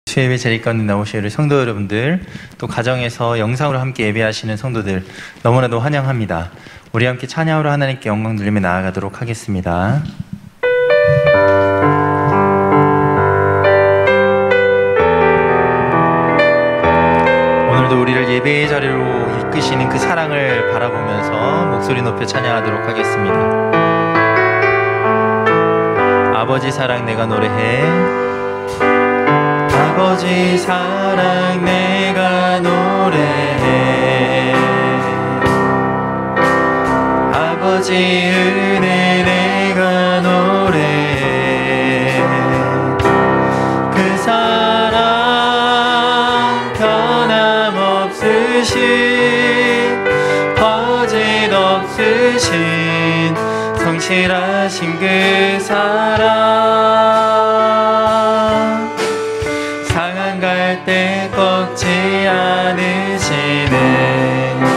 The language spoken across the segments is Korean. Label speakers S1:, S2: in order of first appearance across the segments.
S1: 수예배 자리 가운데 나오신 우리 성도 여러분들, 또 가정에서 영상으로 함께 예배하시는 성도들 너무나도 환영합니다. 우리 함께 찬양으로 하나님께 영광 돌리며 나아가도록 하겠습니다. 오늘도 우리를 예배의 자리로 이끄시는 그 사랑을 바라보면서 목소리 높여 찬양하도록 하겠습니다. 아버지 사랑 내가 노래해. 아버지 사랑 내가 노래해. 아버지 은혜 내가 노래해. 그 사랑 변함없으신 거짓 없으신 성실하신 그 사랑 상한 갈 때 꺾지 않으시는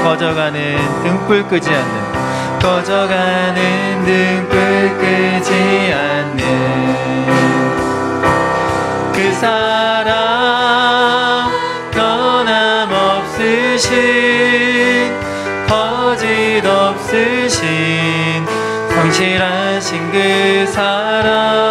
S1: 꺼져가는 등불 끄지 않는 꺼져가는 등불 끄지 않는 그 사랑 변함없으신 거짓 없으신 성실하신 그 사랑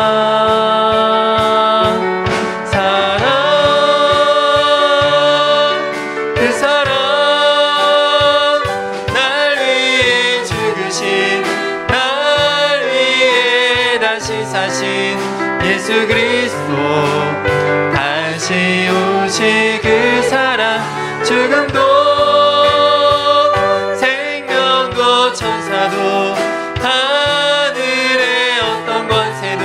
S1: 예수 그리스도 다시 오실 그 사랑 죽음도 생명도 천사도 하늘의 어떤 권세도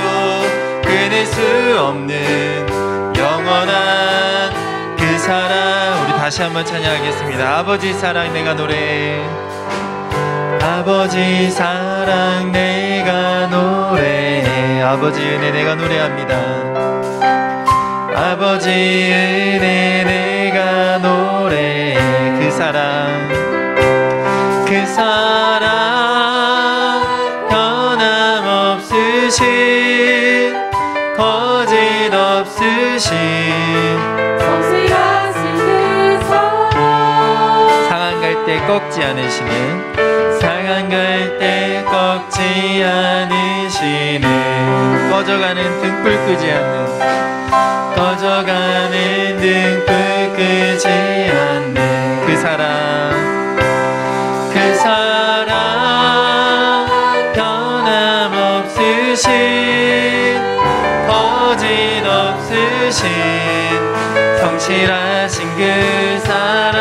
S1: 끊을 수 없는 영원한 그 사랑. 우리 다시 한번 찬양하겠습니다. 아버지 사랑 내가 노래해. 아버지 사랑 내가 노래해. 아버지 은혜 내가 노래합니다. 아버지 은혜 내가 노래해. 그 사랑 변함없으신 거짓 없으신
S2: 성실하신 그 사랑
S1: 상한 갈 때 꺾지 않으시는 상한 갈 때 꺾지 않으시는 꺼져가는 등불 끄지 않는 꺼져가는 등불 끄지 않는 그 사랑 변함없으신 거짓 없으신 성실하신 그 사랑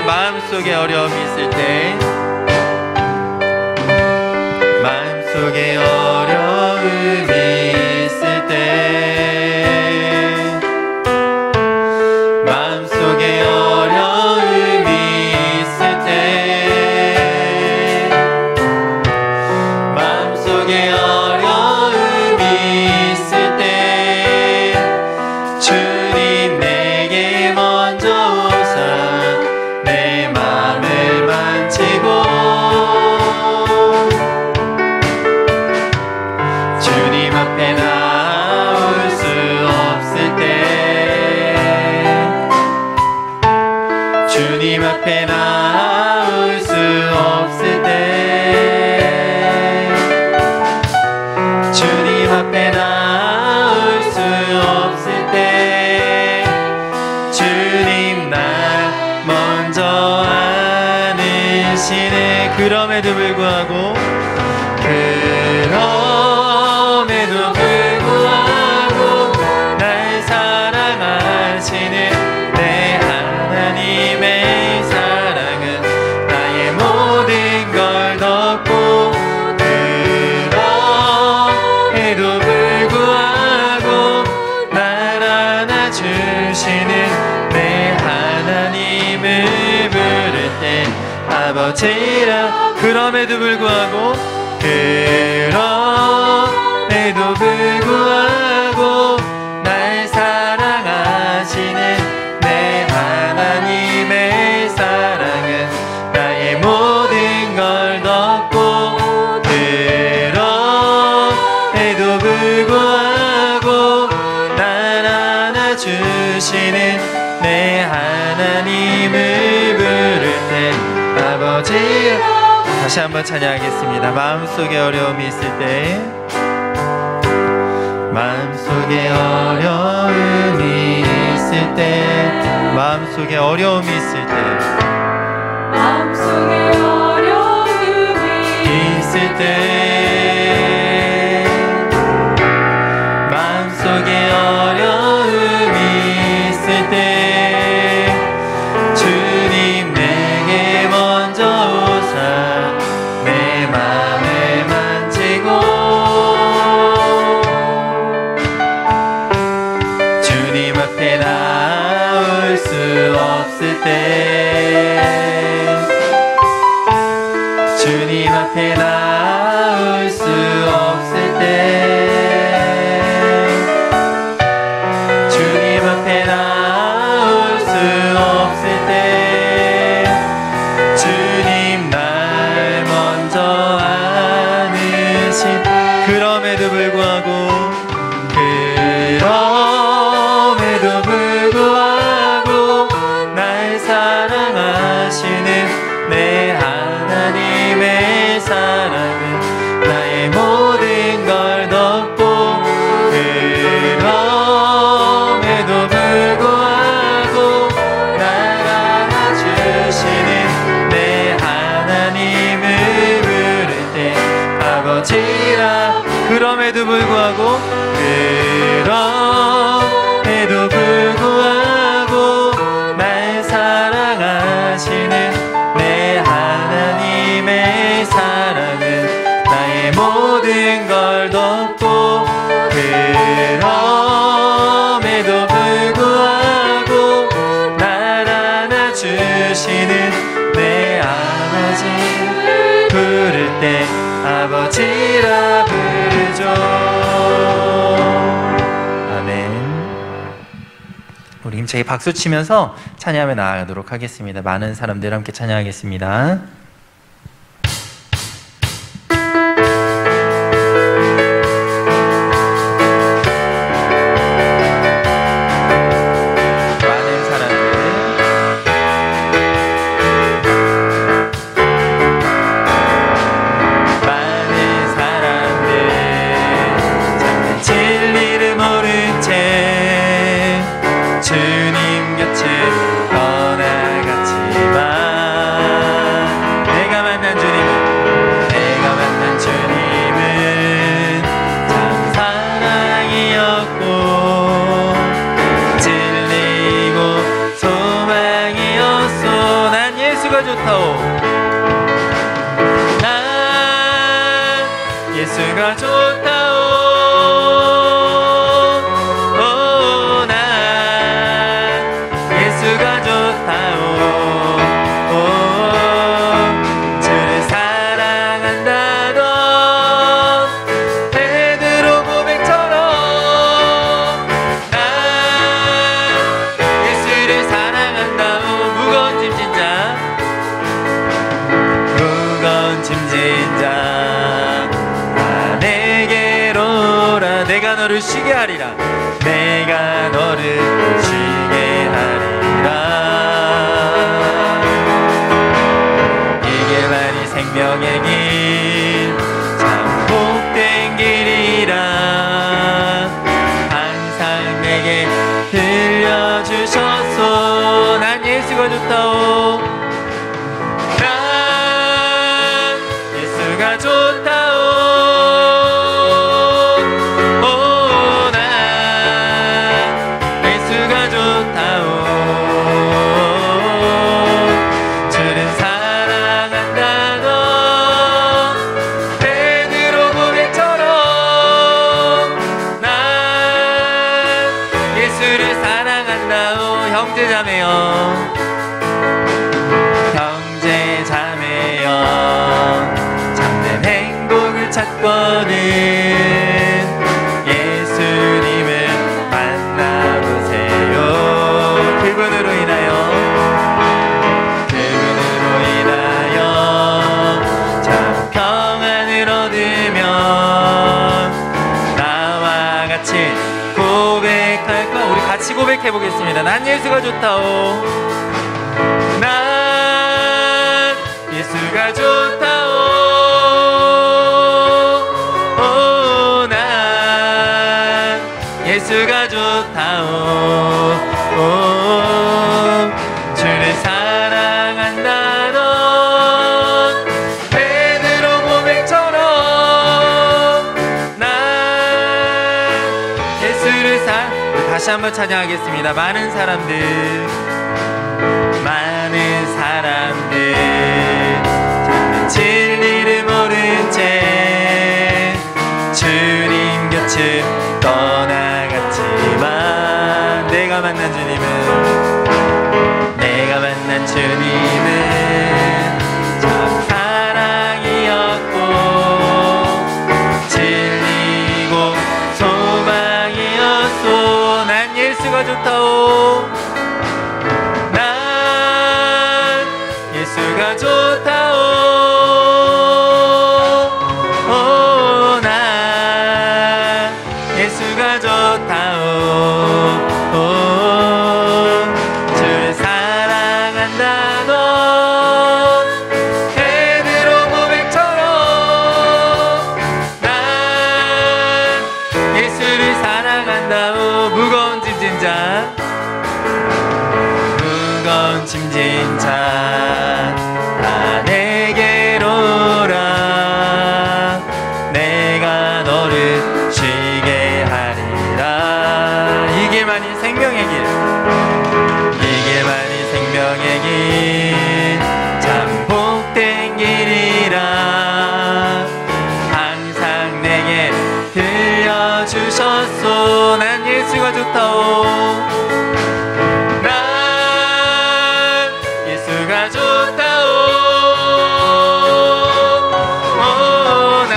S1: 마음속에 어려움이 있을 때 마음속에 어려움이 있을 때 마음속에 어려움이 있을 때 마음속에 어려움이 있을 때 주님 내게 먼저 내 맘을 만지고 앞에 나올 수 없을 때 주님 앞에 나올 수 없을 때 주님 날 먼저 아시네. 그럼에도 불구하고 날 사랑하시는 내 하나님의 사랑은 나의 모든 걸 덮고 그럼에도 불구하고 날 안아주시는 내 하나님을 부를 때 아버지라. 그럼에도 불구하고 날 사랑하시는 내 하나님의 사랑은 나의 모든 걸 덮고 그럼에도 불구하고 날 안아주시는 내 하나님을 부를 때 아버지. 다시 한번 찬양하겠습니다. 마음속에 어려움이 있을 때 마음속에 어려움이 있을 때 마음속에 어려움이 있을 때
S2: 마음속에 어려움이
S1: 있을 때 마음속에 어려움이 있을 때 주님 내게 먼저 오사 내 맘을 만지고 주님 앞에 나올 수 없을 때 주님 앞에 나올 수 없을 때 주님 앞에 나올 수 없을 때 주님 날 먼저 안으신 그럼에도 불구하고 날 사랑하시는 내 하나님의 사랑은 나의 모든 걸 덮고 그럼에도 불구하고 날 안아주시는 내 하나님을 부를 때 아버지라. 그럼에도 불구하고 날 사랑하시는 내 하나님의 사랑은 나의 모든 걸 덮고 그럼에도 불구하고 날 안아주시는 내 아버지를 부를 때 아버지라 부르죠. 아멘. 우리 힘차게 박수 치면서 찬양하며 나아가도록 하겠습니다. 많은 사람들 함께 찬양하겠습니다. 주님 곁에 떠나갔지만 내가 만난 주님은 참 사랑이었고 진리고 소망이었소. 난 예수가 좋다오. 난 예수가 좋다오. 주를 사랑한다던 베드로 고백처럼 난 예수를 사랑한다오. 무거운 짐진 자 나 내게로 오라. 내가 너를 쉬게 하리라. 내가 너를 쉬게 하리라. 생명의 길 참 복된 길이라 항상 내게 들려주셨소. 난 예수가 좋다오. 난 예수가 좋다오. 오, 난 예수가 좋다오. 주를 사랑한다 너 베드로 고백처럼 난 예수를 사랑한다오. 형제자매여 형제자매여 참된 행복을 찾거든 예수님을 만나보세요. 그분으로 인하여 참 평안을 얻으면 나와 같이 고백할까? 우리 같이 고백해 보겠습니다. 난 예수가 좋다오. 난 예수가 좋다오. 오, 난 예수가 좋다오. 오, 주를 사랑한다 넌 베드로 고백처럼 난 예수를 다시 한번 찬양하겠습니다. 많은 사람들 진리를 모른 채 주님 곁을 떠나갔지만 내가 만난 주님은 참 사랑이었고 진리고 소망이었소. 난 예수가 좋다오. 난 예수가 좋다오. 오, 난 예수가 좋다오. 오, 주를 사랑한다 넌 베드로 고백처럼 난 예수를 사랑한다오. 무거운 짐진 자 다 내게로 오라. 내가 너를 쉬게 하리라. 이게만이 생명의 길 참 복된 길이라 항상 내게 들려주셨소. 난 예수가 좋다오. 좋다오. 오, 난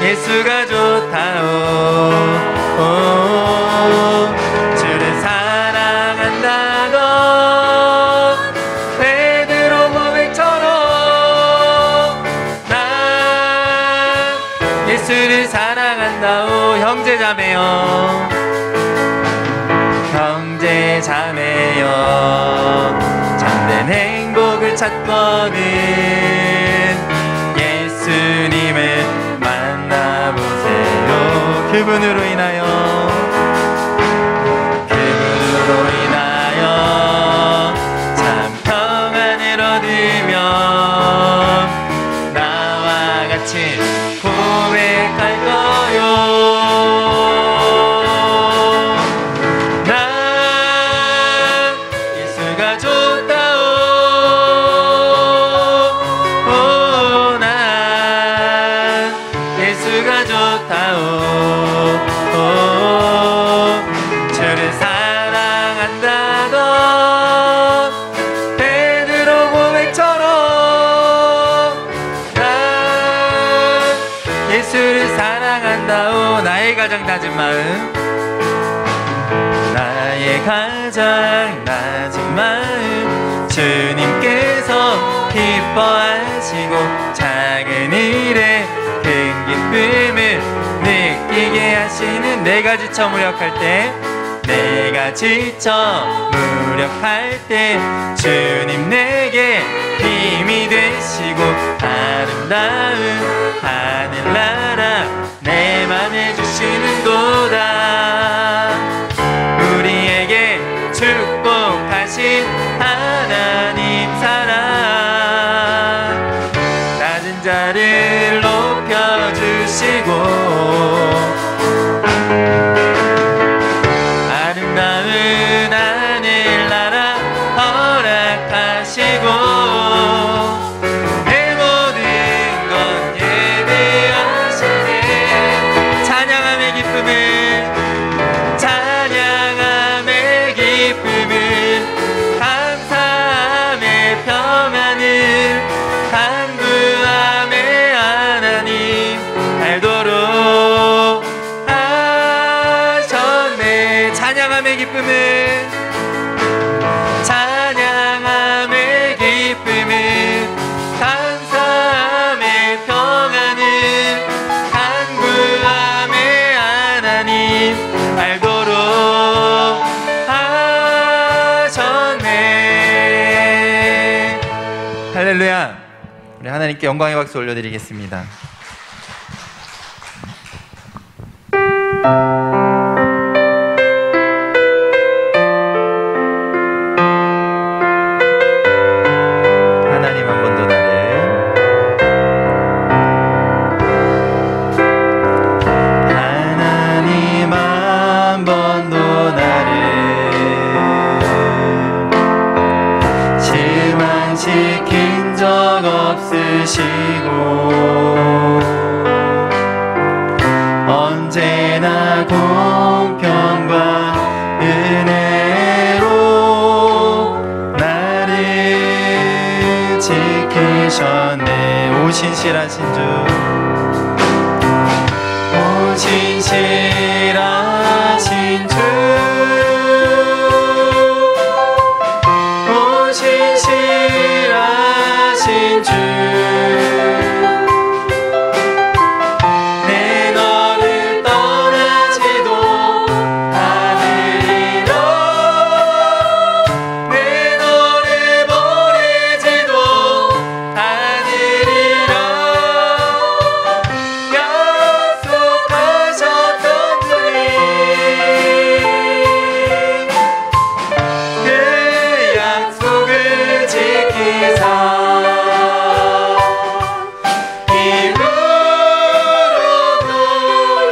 S1: 예수가 좋다오. 오, 주를 사랑한다 넌 베드로 고백처럼 난 예수를 사랑한다오. 형제자매여 참된 행복을 찾거든 예수님을 만나보세요. 그분으로 인하여 참 평안을 얻으면 나와 같이 고백할 거요. 주를 사랑한다 넌 베드로 고백처럼 난 예수를 사랑한다오. 나의 가장 낮은 마음 주님께서 기뻐하시고 작은 일에 큰 기쁨을 느끼게 하시는. 내가 지쳐 무력할 때 주님 내게 힘이 되시 주시고 아름다운 하늘나라 허락하시고 내 모든 것 예배하시네. 찬양함의 기쁨을 감사함의 평안을 간구함의 하나님 알도록 하셨네. 찬양함의 기쁨을 감사함의 평안을 간구함의 하나님 알도록 할렐루야. 우리 하나님께 영광의 박수 올려드리겠습니다. 하나님 한 번 더 나를 하나님 한 번 더 나를 실망시킨 적 없으시고 언제나 공평과 은혜로 나를 지키셨네. 오 신실하신 주, 오 신실하신 주, 오 신실하신 주, 내 너를 떠나지도 않으리라, 내 너를 버리지도 않으리라 약속하셨던 주님, 그 약속을 지키사 이후로도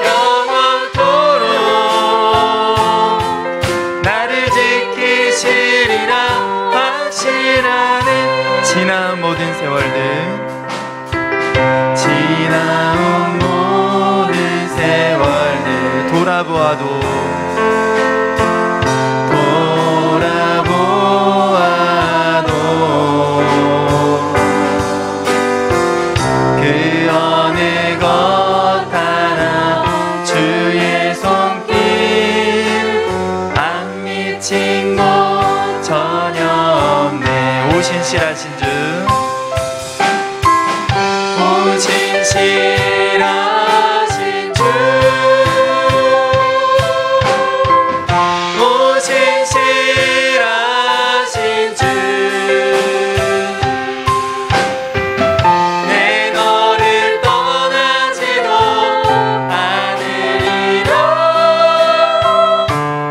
S1: 영원토록 나를 지키시리라 확신하는 지나온 모든 세월들, 지나온 모든 세월들 돌아보아도 그 어느 것 하나 주의 손길 안 미친 것 전혀 없네. 오 신실하신 주, 오 신실하신 주, 오 신실하신 주, 내 너를 떠나지도 않으리라,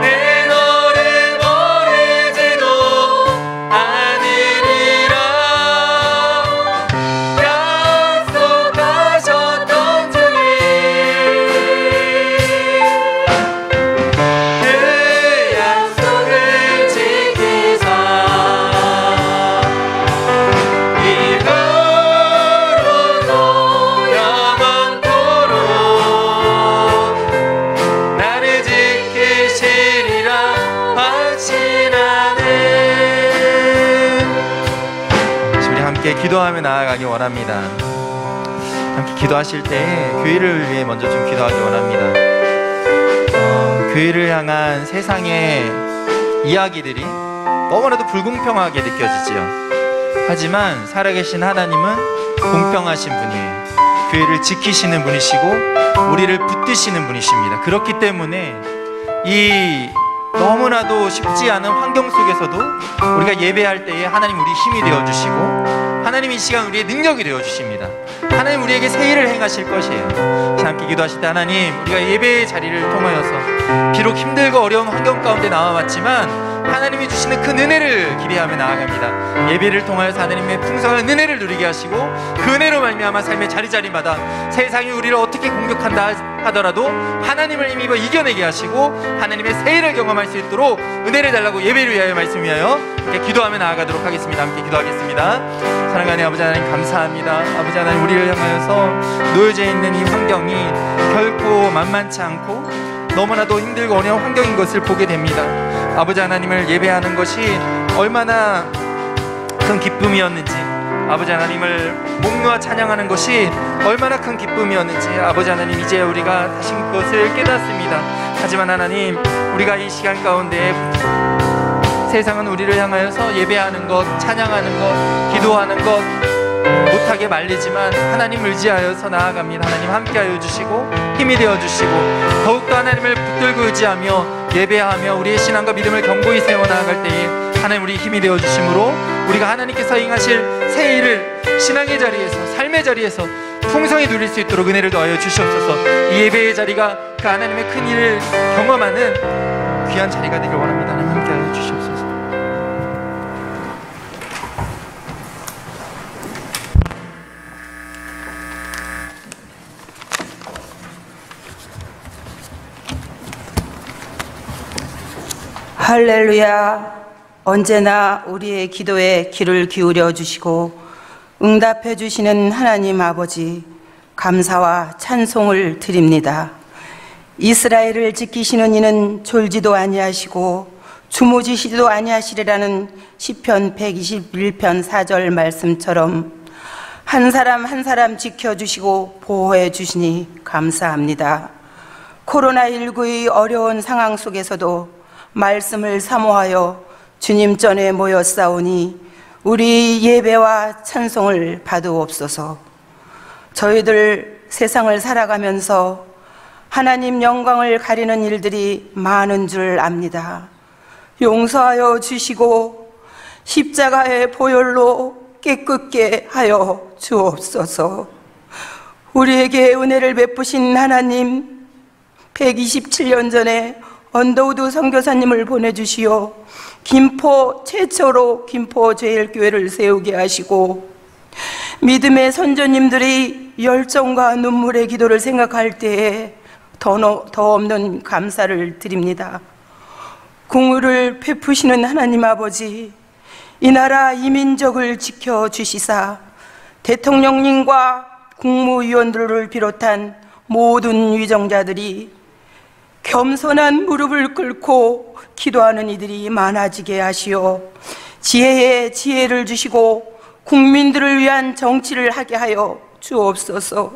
S1: 내 너를 버리지도 않으리라 약속하셨던 주님, 그 약속을 지키사 이후로도 영원토록 나를 지키시리라 확신하네. 우리 함께 기도하며 나아가기 원합니다. 함께 기도하실 때 교회를 위해 먼저 좀 기도하기 원합니다. 교회를 향한 세상의 이야기들이 너무나도 불공평하게 느껴지지요. 하지만 살아계신 하나님은 공평하신 분이에요. 교회를 지키시는 분이시고 우리를 붙드시는 분이십니다. 그렇기 때문에 이 너무나도 쉽지 않은 환경 속에서도 우리가 예배할 때에 하나님 우리 힘이 되어주시고 하나님 이 시간 우리의 능력이 되어주십니다. 하나님 우리에게 새 일을 행하실 것이에요. 자, 함께 기도하실 때 하나님 우리가 예배의 자리를 통하여서 비록 힘들고 어려운 환경 가운데 나와봤지만 하나님이 주시는 그 은혜를 기대하며 나아갑니다. 예배를 통하여서 하나님의 풍성한 은혜를 누리게 하시고 그 은혜로 말미암아 삶의 자리자리마다 세상이 우리를 어떻게 공격한다 하더라도 하나님을 힘입어 이겨내게 하시고 하나님의 세일을 경험할 수 있도록 은혜를 달라고 예배를 위하여 말씀 위하여 이렇게 기도하며 나아가도록 하겠습니다. 함께 기도하겠습니다. 사랑하는 아버지 하나님 감사합니다. 아버지 하나님 우리를 향하여서 놓여져 있는 이 환경이 결코 만만치 않고 너무나도 힘들고 어려운 환경인 것을 보게 됩니다. 아버지 하나님을 예배하는 것이 얼마나 큰 기쁨이었는지, 아버지 하나님을 목놓아 찬양하는 것이 얼마나 큰 기쁨이었는지 아버지 하나님 이제 우리가 다시 그것을 깨닫습니다. 하지만 하나님 우리가 이 시간 가운데 세상은 우리를 향하여서 예배하는 것, 찬양하는 것, 기도하는 것 못하게 말리지만 하나님 의지하여서 나아갑니다. 하나님 함께하여 주시고 힘이 되어 주시고 더욱더 하나님을 붙들고 의지하며 예배하며 우리의 신앙과 믿음을 견고히 세워 나아갈 때에 하나님 우리 힘이 되어 주심으로 우리가 하나님께서 행하실 새 일을 신앙의 자리에서 삶의 자리에서 풍성히 누릴 수 있도록 은혜를 더하여 주시옵소서. 이 예배의 자리가 그 하나님의 큰 일을 경험하는 귀한 자리가 되길 원합니다. 하나님 함께하여 주시옵소서.
S3: 할렐루야. 언제나 우리의 기도에 귀를 기울여 주시고 응답해 주시는 하나님 아버지, 감사와 찬송을 드립니다. 이스라엘을 지키시는 이는 졸지도 아니하시고 주무지시도 아니하시리라는 시편 121편 4절 말씀처럼 한 사람 한 사람 지켜주시고 보호해 주시니 감사합니다. 코로나19의 어려운 상황 속에서도 말씀을 사모하여 주님 전에 모였사오니 우리 예배와 찬송을 받으옵소서. 저희들 세상을 살아가면서 하나님 영광을 가리는 일들이 많은 줄 압니다. 용서하여 주시고 십자가의 보혈로 깨끗게 하여 주옵소서. 우리에게 은혜를 베푸신 하나님, 127년 전에 언더우드 선교사님을 보내주시어 김포 최초로 김포 제일교회를 세우게 하시고 믿음의 선조님들이 열정과 눈물의 기도를 생각할 때에 더 없는 감사를 드립니다. 공의를 베푸시는 하나님 아버지, 이 나라 이 민족을 지켜주시사 대통령님과 국무위원들을 비롯한 모든 위정자들이 겸손한 무릎을 꿇고 기도하는 이들이 많아지게 하시어 지혜에 지혜를 주시고 국민들을 위한 정치를 하게 하여 주옵소서.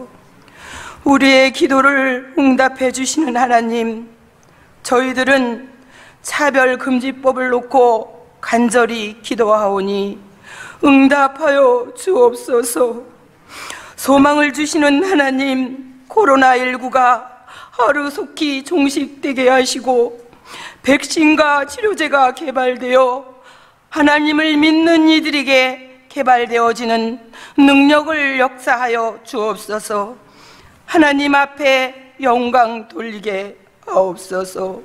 S3: 우리의 기도를 응답해 주시는 하나님, 저희들은 차별금지법을 놓고 간절히 기도하오니 응답하여 주옵소서. 소망을 주시는 하나님, 코로나19가 하루속히 종식되게 하시고 백신과 치료제가 개발되어 하나님을 믿는 이들에게 개발되어지는 능력을 역사하여 주옵소서. 하나님 앞에 영광 돌리게 하옵소서.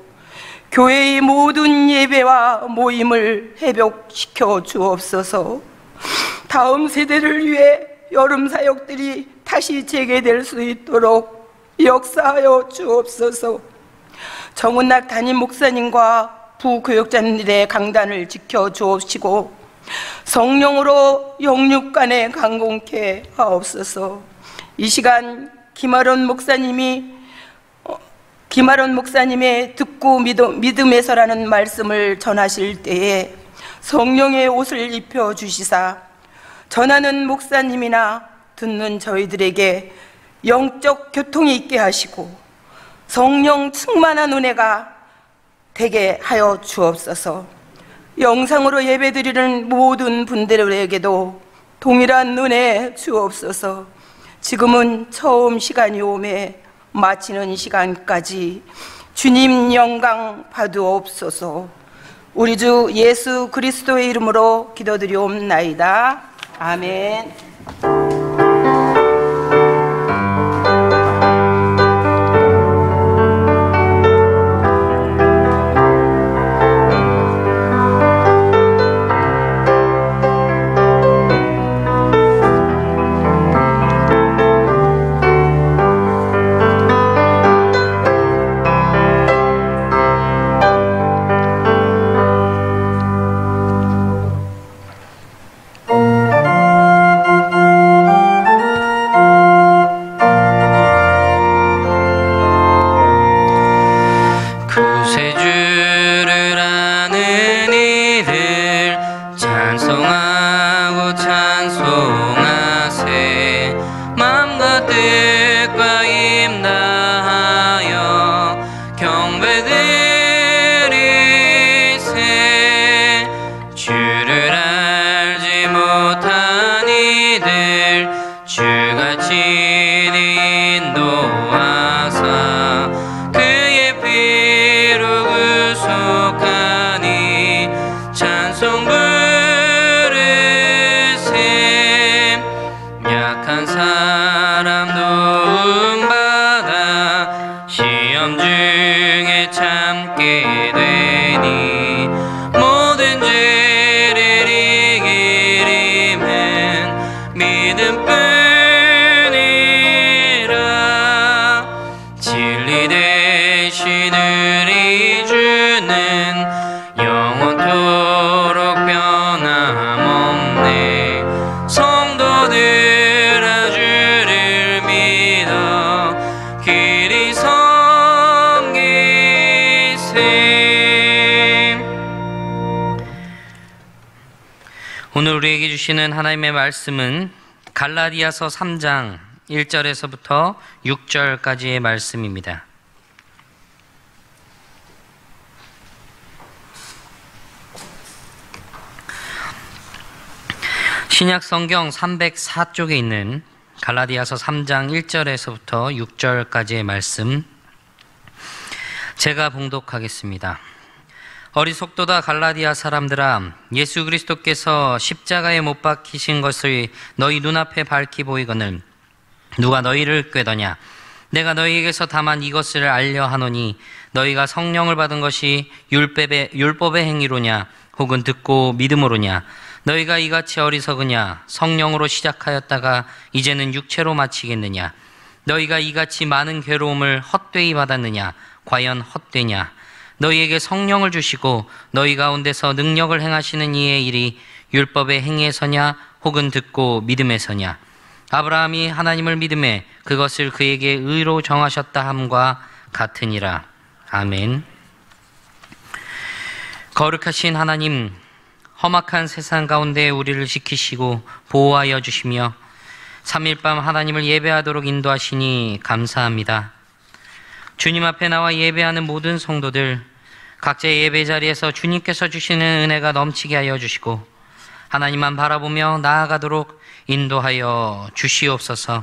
S3: 교회의 모든 예배와 모임을 회복시켜 주옵소서. 다음 세대를 위해 여름 사역들이 다시 재개될 수 있도록 역사하여 주옵소서. 정은락 담임 목사님과 부교역자들의 강단을 지켜 주옵시고 성령으로 영육간에 강공케 하옵소서. 이 시간 김아론 목사님의 듣고 믿음에서라는 말씀을 전하실 때에 성령의 옷을 입혀 주시사 전하는 목사님이나 듣는 저희들에게 영적 교통이 있게 하시고 성령 충만한 은혜가 되게 하여 주옵소서. 영상으로 예배드리는 모든 분들에게도 동일한 은혜 주옵소서. 지금은 처음 시간이 오매 마치는 시간까지 주님 영광 받으옵소서. 우리 주 예수 그리스도의 이름으로 기도드리옵나이다. 아멘.
S4: 믿음뿐이라 진리 되신 우리 주는 영원토록 변함없네. 성도들아 주를 믿어 길이 섬기세. 오늘 우리에게 주시는 하나님의 말씀은 갈라디아서 3장 1절에서부터 6절까지의 말씀입니다. 신약 성경 304쪽에 있는 갈라디아서 3장 1절에서부터 6절까지의 말씀 제가 봉독하겠습니다. 어리석도다 갈라디아 사람들아, 예수 그리스도께서 십자가에 못 박히신 것을 너희 눈앞에 밝히 보이거늘 누가 너희를 꾀더냐? 내가 너희에게서 다만 이것을 알려 하노니 너희가 성령을 받은 것이 율법의 행위로냐 혹은 듣고 믿음으로냐? 너희가 이같이 어리석으냐? 성령으로 시작하였다가 이제는 육체로 마치겠느냐? 너희가 이같이 많은 괴로움을 헛되이 받았느냐? 과연 헛되냐? 너희에게 성령을 주시고 너희 가운데서 능력을 행하시는 이의 일이 율법의 행위에서냐 혹은 듣고 믿음에서냐? 아브라함이 하나님을 믿음에 그것을 그에게 의로 정하셨다 함과 같으니라. 아멘. 거룩하신 하나님, 험악한 세상 가운데 우리를 지키시고 보호하여 주시며 3일 밤 하나님을 예배하도록 인도하시니 감사합니다. 주님 앞에 나와 예배하는 모든 성도들 각자의 예배 자리에서 주님께서 주시는 은혜가 넘치게 하여 주시고 하나님만 바라보며 나아가도록 인도하여 주시옵소서.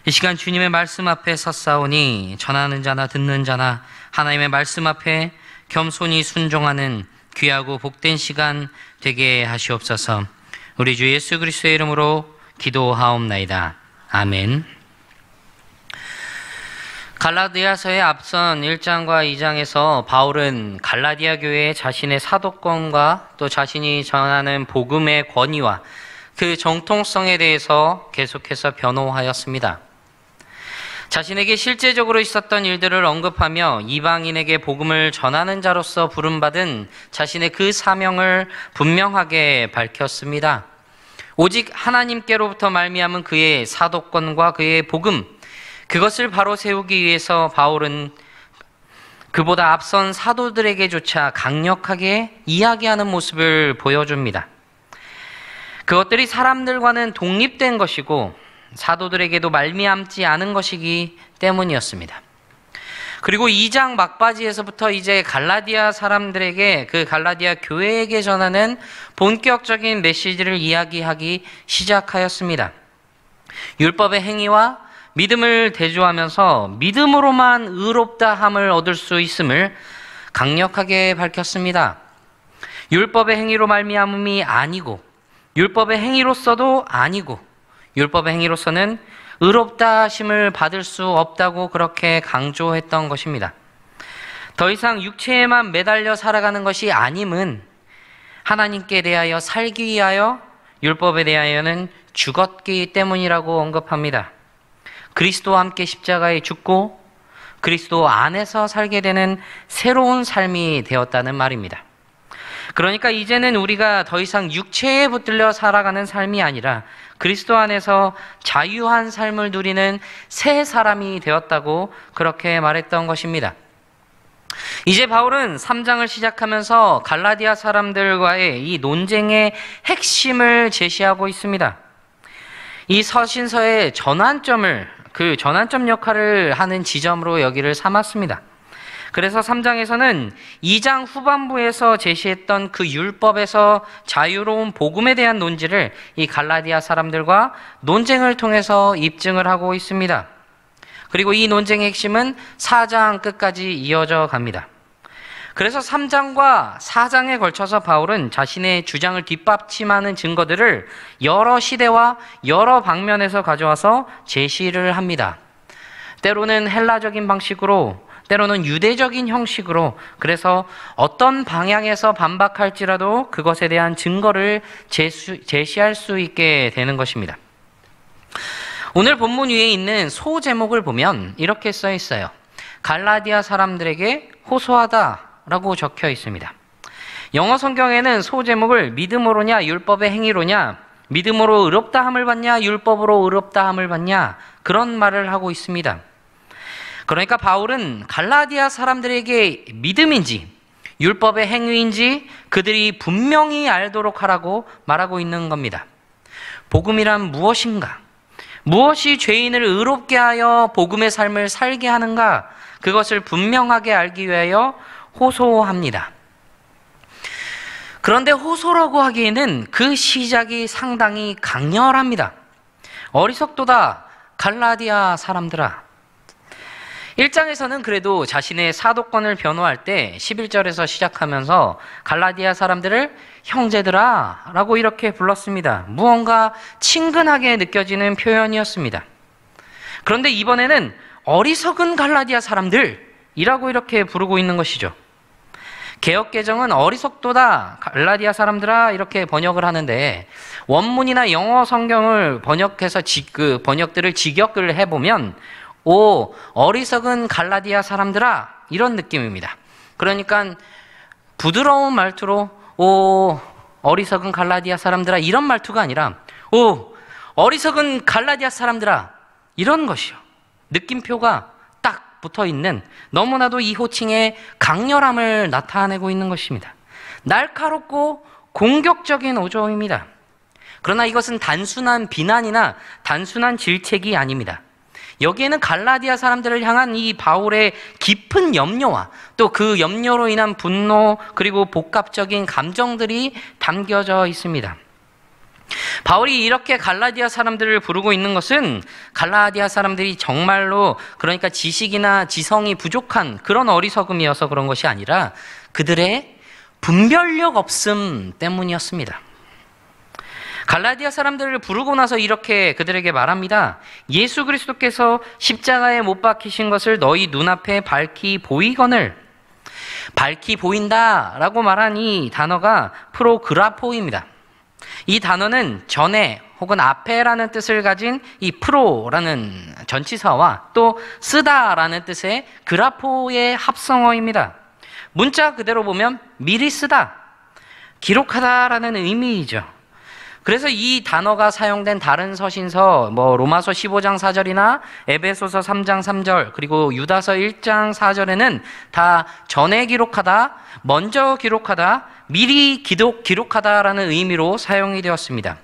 S4: 이 시간 주님의 말씀 앞에 섰사오니 전하는 자나 듣는 자나 하나님의 말씀 앞에 겸손히 순종하는 귀하고 복된 시간 되게 하시옵소서. 우리 주 예수 그리스도의 이름으로 기도하옵나이다. 아멘. 갈라디아서의 앞선 1장과 2장에서 바울은 갈라디아 교회에 자신의 사도권과 또 자신이 전하는 복음의 권위와 그 정통성에 대해서 계속해서 변호하였습니다. 자신에게 실제적으로 있었던 일들을 언급하며 이방인에게 복음을 전하는 자로서 부름받은 자신의 그 사명을 분명하게 밝혔습니다. 오직 하나님께로부터 말미암은 그의 사도권과 그의 복음, 그것을 바로 세우기 위해서 바울은 그보다 앞선 사도들에게조차 강력하게 이야기하는 모습을 보여줍니다. 그것들이 사람들과는 독립된 것이고 사도들에게도 말미암지 않은 것이기 때문이었습니다. 그리고 2장 막바지에서부터 이제 갈라디아 사람들에게, 그 갈라디아 교회에게 전하는 본격적인 메시지를 이야기하기 시작하였습니다. 율법의 행위와 믿음을 대조하면서 믿음으로만 의롭다함을 얻을 수 있음을 강력하게 밝혔습니다. 율법의 행위로 말미암음이 아니고 율법의 행위로서도 아니고 율법의 행위로서는 의롭다 하심을 받을 수 없다고 그렇게 강조했던 것입니다. 더 이상 육체에만 매달려 살아가는 것이 아님은 하나님께 대하여 살기 위하여 율법에 대하여는 죽었기 때문이라고 언급합니다. 그리스도와 함께 십자가에 죽고 그리스도 안에서 살게 되는 새로운 삶이 되었다는 말입니다. 그러니까 이제는 우리가 더 이상 육체에 붙들려 살아가는 삶이 아니라 그리스도 안에서 자유한 삶을 누리는 새 사람이 되었다고 그렇게 말했던 것입니다. 이제 바울은 3장을 시작하면서 갈라디아 사람들과의 이 논쟁의 핵심을 제시하고 있습니다. 이 서신서의 그 전환점 역할을 하는 지점으로 여기를 삼았습니다. 그래서 3장에서는 2장 후반부에서 제시했던 그 율법에서 자유로운 복음에 대한 논지를 이 갈라디아 사람들과 논쟁을 통해서 입증을 하고 있습니다. 그리고 이 논쟁의 핵심은 4장 끝까지 이어져 갑니다. 그래서 3장과 4장에 걸쳐서 바울은 자신의 주장을 뒷받침하는 증거들을 여러 시대와 여러 방면에서 가져와서 제시를 합니다. 때로는 헬라적인 방식으로, 때로는 유대적인 형식으로, 그래서 어떤 방향에서 반박할지라도 그것에 대한 증거를 제시할 수 있게 되는 것입니다. 오늘 본문 위에 있는 소 제목을 보면 이렇게 써 있어요. 갈라디아 사람들에게 호소하다라고 적혀 있습니다. 영어 성경에는 소 제목을 믿음으로냐 율법의 행위로냐, 믿음으로 의롭다함을 받냐 율법으로 의롭다함을 받냐, 그런 말을 하고 있습니다. 그러니까 바울은 갈라디아 사람들에게 믿음인지 율법의 행위인지 그들이 분명히 알도록 하라고 말하고 있는 겁니다. 복음이란 무엇인가? 무엇이 죄인을 의롭게 하여 복음의 삶을 살게 하는가? 그것을 분명하게 알기 위하여 호소합니다. 그런데 호소라고 하기에는 그 시작이 상당히 강렬합니다. 어리석도다 갈라디아 사람들아. 1장에서는 그래도 자신의 사도권을 변호할 때 11절에서 시작하면서 갈라디아 사람들을 형제들아 라고 이렇게 불렀습니다. 무언가 친근하게 느껴지는 표현이었습니다. 그런데 이번에는 어리석은 갈라디아 사람들이라고 이렇게 부르고 있는 것이죠. 개역개정은 어리석도다 갈라디아 사람들아 이렇게 번역을 하는데, 원문이나 영어 성경을 번역해서 번역들을 직역을 해보면 오 어리석은 갈라디아 사람들아 이런 느낌입니다. 그러니까 부드러운 말투로 오 어리석은 갈라디아 사람들아 이런 말투가 아니라 오 어리석은 갈라디아 사람들아 이런 것이요. 느낌표가 딱 붙어있는, 너무나도 이 호칭의 강렬함을 나타내고 있는 것입니다. 날카롭고 공격적인 어조입니다. 그러나 이것은 단순한 비난이나 단순한 질책이 아닙니다. 여기에는 갈라디아 사람들을 향한 이 바울의 깊은 염려와 또 그 염려로 인한 분노 그리고 복합적인 감정들이 담겨져 있습니다. 바울이 이렇게 갈라디아 사람들을 부르고 있는 것은 갈라디아 사람들이 정말로 그러니까 지식이나 지성이 부족한 그런 어리석음이어서 그런 것이 아니라 그들의 분별력 없음 때문이었습니다. 갈라디아 사람들을 부르고 나서 이렇게 그들에게 말합니다. 예수 그리스도께서 십자가에 못 박히신 것을 너희 눈앞에 밝히 보이거늘. 밝히 보인다라고 말한 이 단어가 프로그라포입니다. 이 단어는 전에 혹은 앞에라는 뜻을 가진 이 프로라는 전치사와 또 쓰다라는 뜻의 그라포의 합성어입니다. 문자 그대로 보면 미리 쓰다, 기록하다라는 의미이죠. 그래서 이 단어가 사용된 다른 서신서, 로마서 15장 4절이나 에베소서 3장 3절, 그리고 유다서 1장 4절에는 다 전에 기록하다, 먼저 기록하다, 미리 기록하다라는 의미로 사용이 되었습니다.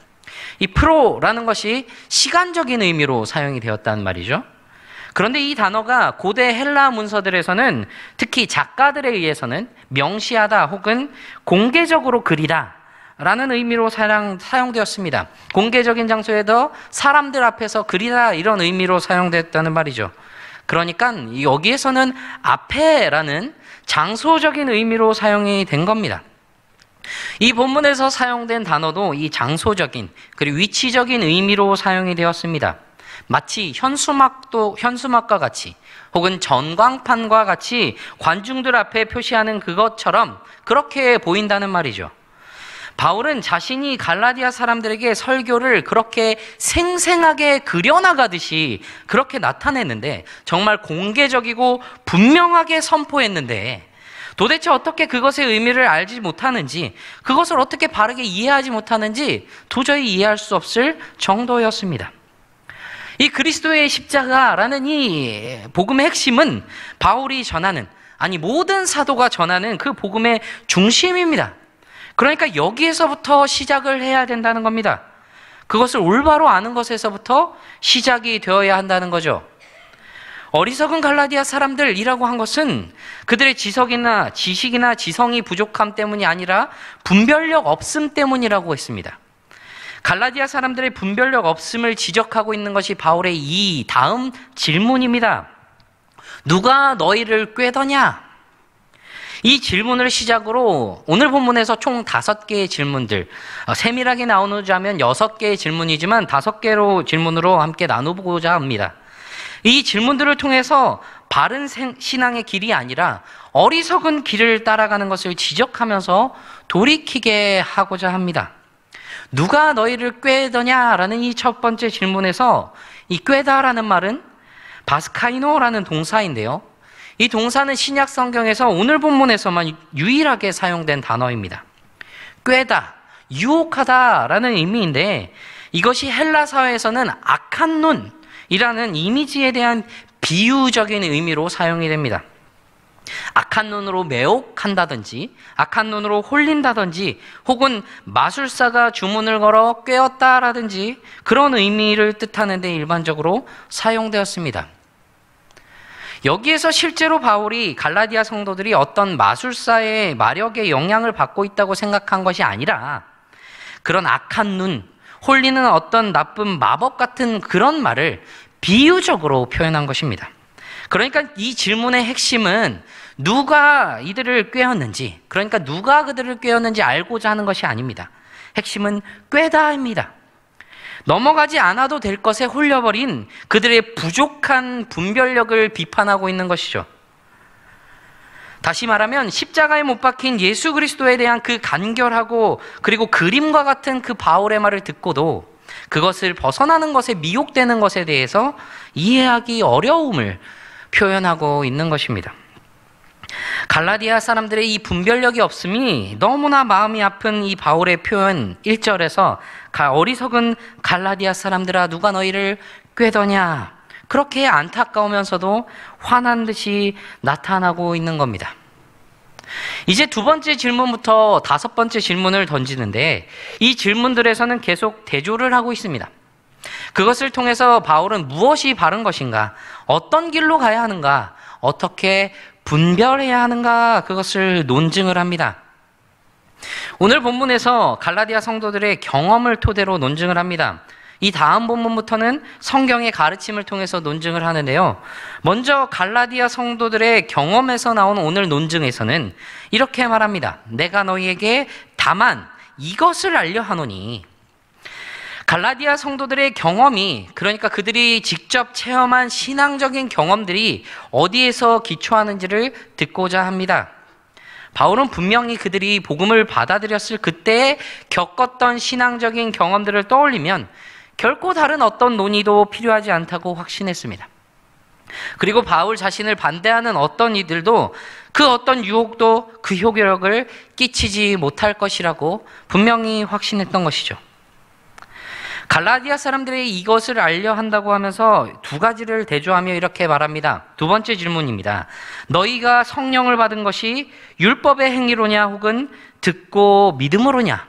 S4: 이 프로라는 것이 시간적인 의미로 사용이 되었다는 말이죠. 그런데 이 단어가 고대 헬라 문서들에서는 특히 작가들에 의해서는 명시하다 혹은 공개적으로 그리다 라는 의미로 사용되었습니다. 공개적인 장소에도 사람들 앞에서 그리다 이런 의미로 사용됐다는 말이죠. 그러니까 여기에서는 앞에라는 장소적인 의미로 사용이 된 겁니다. 이 본문에서 사용된 단어도 이 장소적인 그리고 위치적인 의미로 사용이 되었습니다. 마치 현수막과 같이 혹은 전광판과 같이 관중들 앞에 표시하는 그것처럼 그렇게 보인다는 말이죠. 바울은 자신이 갈라디아 사람들에게 설교를 그렇게 생생하게 그려나가듯이 그렇게 나타냈는데, 정말 공개적이고 분명하게 선포했는데 도대체 어떻게 그것의 의미를 알지 못하는지, 그것을 어떻게 바르게 이해하지 못하는지 도저히 이해할 수 없을 정도였습니다. 이 그리스도의 십자가라는 이 복음의 핵심은 바울이 전하는, 모든 사도가 전하는 그 복음의 중심입니다. 그러니까 여기에서부터 시작을 해야 된다는 겁니다. 그것을 올바로 아는 것에서부터 시작이 되어야 한다는 거죠. 어리석은 갈라디아 사람들이라고 한 것은 그들의 지식이나 지성이 부족함 때문이 아니라 분별력 없음 때문이라고 했습니다. 갈라디아 사람들의 분별력 없음을 지적하고 있는 것이 바울의 이 다음 질문입니다. 누가 너희를 꾀더냐? 이 질문을 시작으로 오늘 본문에서 총 5개의 질문들, 세밀하게 나누자면 6개의 질문이지만 5개로 질문으로 함께 나누고자 합니다. 이 질문들을 통해서 바른 신앙의 길이 아니라 어리석은 길을 따라가는 것을 지적하면서 돌이키게 하고자 합니다. 누가 너희를 꾀더냐라는 이 첫 번째 질문에서 이 꾀다라는 말은 바스카이노라는 동사인데요. 이 동사는 신약 성경에서 오늘 본문에서만 유일하게 사용된 단어입니다. 꾀다, 유혹하다라는 의미인데 이것이 헬라 사회에서는 악한 눈이라는 이미지에 대한 비유적인 의미로 사용이 됩니다. 악한 눈으로 매혹한다든지 악한 눈으로 홀린다든지 혹은 마술사가 주문을 걸어 꿰었다라든지 그런 의미를 뜻하는 데 일반적으로 사용되었습니다. 여기에서 실제로 바울이 갈라디아 성도들이 어떤 마술사의 마력에 영향을 받고 있다고 생각한 것이 아니라 그런 악한 눈, 홀리는 어떤 나쁜 마법 같은 그런 말을 비유적으로 표현한 것입니다. 그러니까 이 질문의 핵심은 누가 이들을 꾀었는지, 그러니까 누가 그들을 꾀었는지 알고자 하는 것이 아닙니다. 핵심은 꾀다입니다. 넘어가지 않아도 될 것에 홀려버린 그들의 부족한 분별력을 비판하고 있는 것이죠. 다시 말하면 십자가에 못 박힌 예수 그리스도에 대한 그 간결하고 그리고 그림과 같은 그 바울의 말을 듣고도 그것을 벗어나는 것에 미혹되는 것에 대해서 이해하기 어려움을 표현하고 있는 것입니다. 갈라디아 사람들의 이 분별력이 없음이 너무나 마음이 아픈 이 바울의 표현 1절에서 어리석은 갈라디아 사람들아 누가 너희를 꾀더냐 그렇게 안타까우면서도 화난 듯이 나타나고 있는 겁니다. 이제 두 번째 질문부터 다섯 번째 질문을 던지는데 이 질문들에서는 계속 대조를 하고 있습니다. 그것을 통해서 바울은 무엇이 바른 것인가, 어떤 길로 가야 하는가, 어떻게 분별해야 하는가 그것을 논증을 합니다. 오늘 본문에서 갈라디아 성도들의 경험을 토대로 논증을 합니다. 이 다음 본문부터는 성경의 가르침을 통해서 논증을 하는데요. 먼저 갈라디아 성도들의 경험에서 나온 오늘 논증에서는 이렇게 말합니다. 내가 너희에게 다만 이것을 알려 하노니. 갈라디아 성도들의 경험이, 그러니까 그들이 직접 체험한 신앙적인 경험들이 어디에서 기초하는지를 듣고자 합니다. 바울은 분명히 그들이 복음을 받아들였을 그때 겪었던 신앙적인 경험들을 떠올리면 결코 다른 어떤 논의도 필요하지 않다고 확신했습니다. 그리고 바울 자신을 반대하는 어떤 이들도 그 어떤 유혹도 그 효력을 끼치지 못할 것이라고 분명히 확신했던 것이죠. 갈라디아 사람들이 이것을 알려 한다고 하면서 두 가지를 대조하며 이렇게 말합니다. 두 번째 질문입니다. 너희가 성령을 받은 것이 율법의 행위로냐 혹은 듣고 믿음으로냐?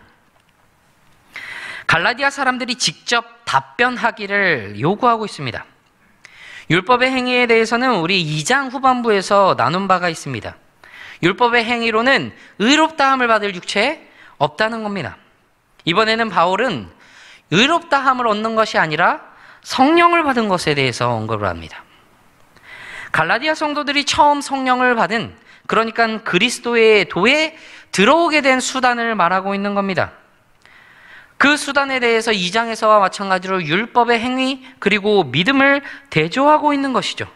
S4: 갈라디아 사람들이 직접 답변하기를 요구하고 있습니다. 율법의 행위에 대해서는 우리 2장 후반부에서 나눈 바가 있습니다. 율법의 행위로는 의롭다함을 받을 육체 없다는 겁니다. 이번에는 바울은 의롭다함을 얻는 것이 아니라 성령을 받은 것에 대해서 언급을 합니다. 갈라디아 성도들이 처음 성령을 받은, 그러니까 그리스도의 도에 들어오게 된 수단을 말하고 있는 겁니다. 그 수단에 대해서 2장에서와 마찬가지로 율법의 행위 그리고 믿음을 대조하고 있는 것이죠.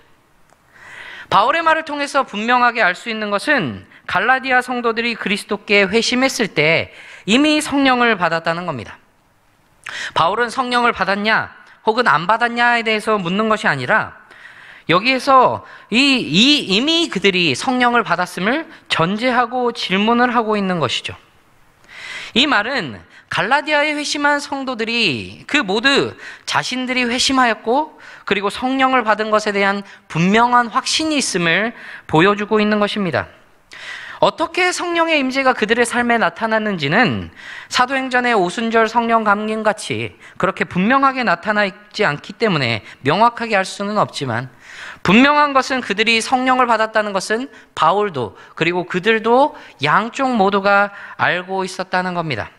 S4: 바울의 말을 통해서 분명하게 알 수 있는 것은 갈라디아 성도들이 그리스도께 회심했을 때 이미 성령을 받았다는 겁니다. 바울은 성령을 받았냐 혹은 안 받았냐에 대해서 묻는 것이 아니라 여기에서 이미 그들이 성령을 받았음을 전제하고 질문을 하고 있는 것이죠. 이 말은 갈라디아에 회심한 성도들이 그 모두 자신들이 회심하였고 그리고 성령을 받은 것에 대한 분명한 확신이 있음을 보여주고 있는 것입니다. 어떻게 성령의 임재가 그들의 삶에 나타났는지는 사도행전의 오순절 성령 감림같이 그렇게 분명하게 나타나 있지 않기 때문에 명확하게 알 수는 없지만 분명한 것은 그들이 성령을 받았다는 것은 바울도 그리고 그들도 양쪽 모두가 알고 있었다는 겁니다.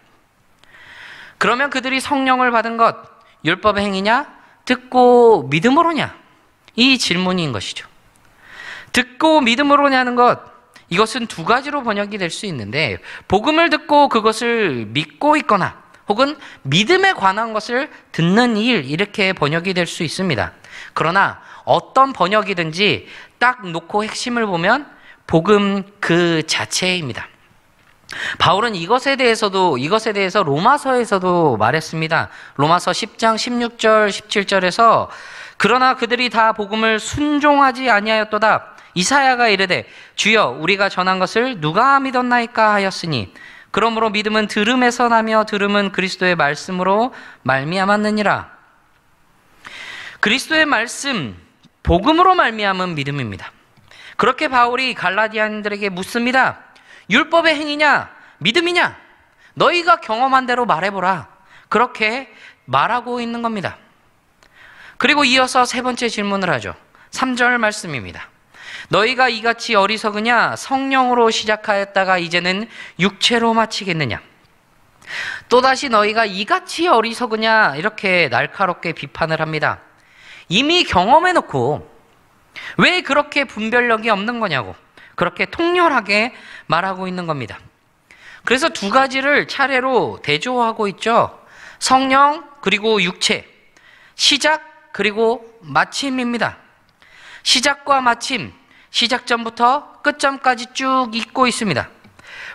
S4: 그러면 그들이 성령을 받은 것, 율법의 행위냐? 듣고 믿음으로냐? 이 질문인 것이죠. 듣고 믿음으로냐는 것, 이것은 두 가지로 번역이 될 수 있는데 복음을 듣고 그것을 믿고 있거나 혹은 믿음에 관한 것을 듣는 일, 이렇게 번역이 될 수 있습니다. 그러나 어떤 번역이든지 딱 놓고 핵심을 보면 복음 그 자체입니다. 바울은 이것에 대해서 로마서에서도 말했습니다. 로마서 10장 16절 17절에서 그러나 그들이 다 복음을 순종하지 아니하였도다. 이사야가 이르되 주여 우리가 전한 것을 누가 믿었나이까 하였으니 그러므로 믿음은 들음에서 나며 들음은 그리스도의 말씀으로 말미암았느니라. 그리스도의 말씀, 복음으로 말미암은 믿음입니다. 그렇게 바울이 갈라디아인들에게 묻습니다. 율법의 행위냐 믿음이냐 너희가 경험한 대로 말해보라. 그렇게 말하고 있는 겁니다. 그리고 이어서 세 번째 질문을 하죠. 3절 말씀입니다. 너희가 이같이 어리석으냐 성령으로 시작하였다가 이제는 육체로 마치겠느냐. 또다시 너희가 이같이 어리석으냐 이렇게 날카롭게 비판을 합니다. 이미 경험해놓고 왜 그렇게 분별력이 없는 거냐고 그렇게 통렬하게 말하고 있는 겁니다. 그래서 두 가지를 차례로 대조하고 있죠. 성령 그리고 육체, 시작 그리고 마침입니다. 시작과 마침, 시작점부터 끝점까지 쭉 잇고 있습니다.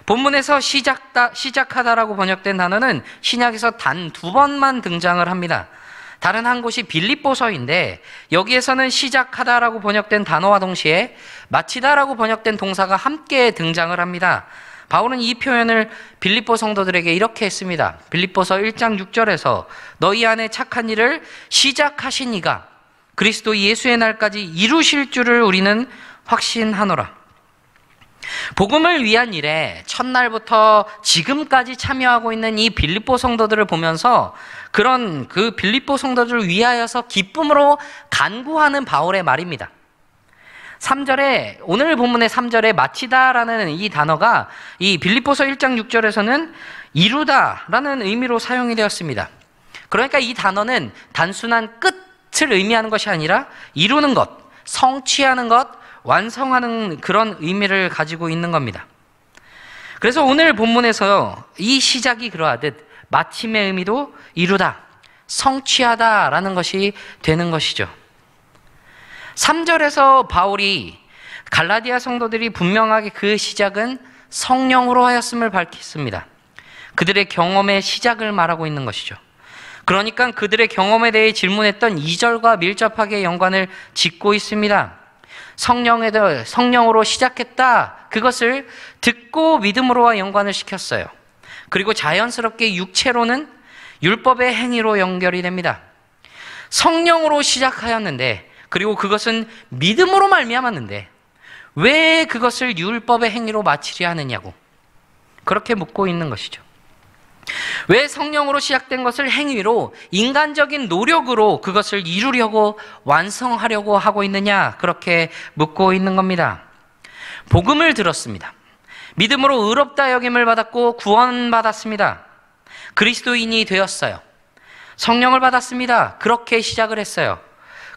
S4: 본문에서 시작하다라고 번역된 단어는 신약에서 단 2번만 등장을 합니다. 다른 한 곳이 빌립보서인데 여기에서는 시작하다라고 번역된 단어와 동시에 마치다라고 번역된 동사가 함께 등장을 합니다. 바울은 이 표현을 빌립보 성도들에게 이렇게 했습니다. 빌립보서 1장 6절에서 너희 안에 착한 일을 시작하신 이가 그리스도 예수의 날까지 이루실 줄을 우리는 확신하노라. 복음을 위한 일에 첫날부터 지금까지 참여하고 있는 이 빌립보 성도들을 보면서 그런 그 빌립보 성도들을 위하여서 기쁨으로 간구하는 바울의 말입니다. 3절에 오늘 본문의 3절에 마치다라는 이 단어가 이 빌립보서 1장 6절에서는 이루다라는 의미로 사용이 되었습니다. 그러니까 이 단어는 단순한 끝을 의미하는 것이 아니라 이루는 것, 성취하는 것, 완성하는 그런 의미를 가지고 있는 겁니다. 그래서 오늘 본문에서 이 시작이 그러하듯 마침의 의미도 이루다, 성취하다라는 것이 되는 것이죠. 3절에서 바울이 갈라디아 성도들이 분명하게 그 시작은 성령으로 하였음을 밝혔습니다. 그들의 경험의 시작을 말하고 있는 것이죠. 그러니까 그들의 경험에 대해 질문했던 2절과 밀접하게 연관을 짓고 있습니다. 성령으로 시작했다. 그것을 듣고 믿음으로와 연관을 시켰어요. 그리고 자연스럽게 육체로는 율법의 행위로 연결이 됩니다. 성령으로 시작하였는데 그리고 그것은 믿음으로 말미암았는데 왜 그것을 율법의 행위로 마치려 하느냐고 그렇게 묻고 있는 것이죠. 왜 성령으로 시작된 것을 행위로 인간적인 노력으로 그것을 이루려고 완성하려고 하고 있느냐 그렇게 묻고 있는 겁니다. 복음을 들었습니다. 믿음으로 의롭다 여김을 받았고 구원받았습니다. 그리스도인이 되었어요. 성령을 받았습니다. 그렇게 시작을 했어요.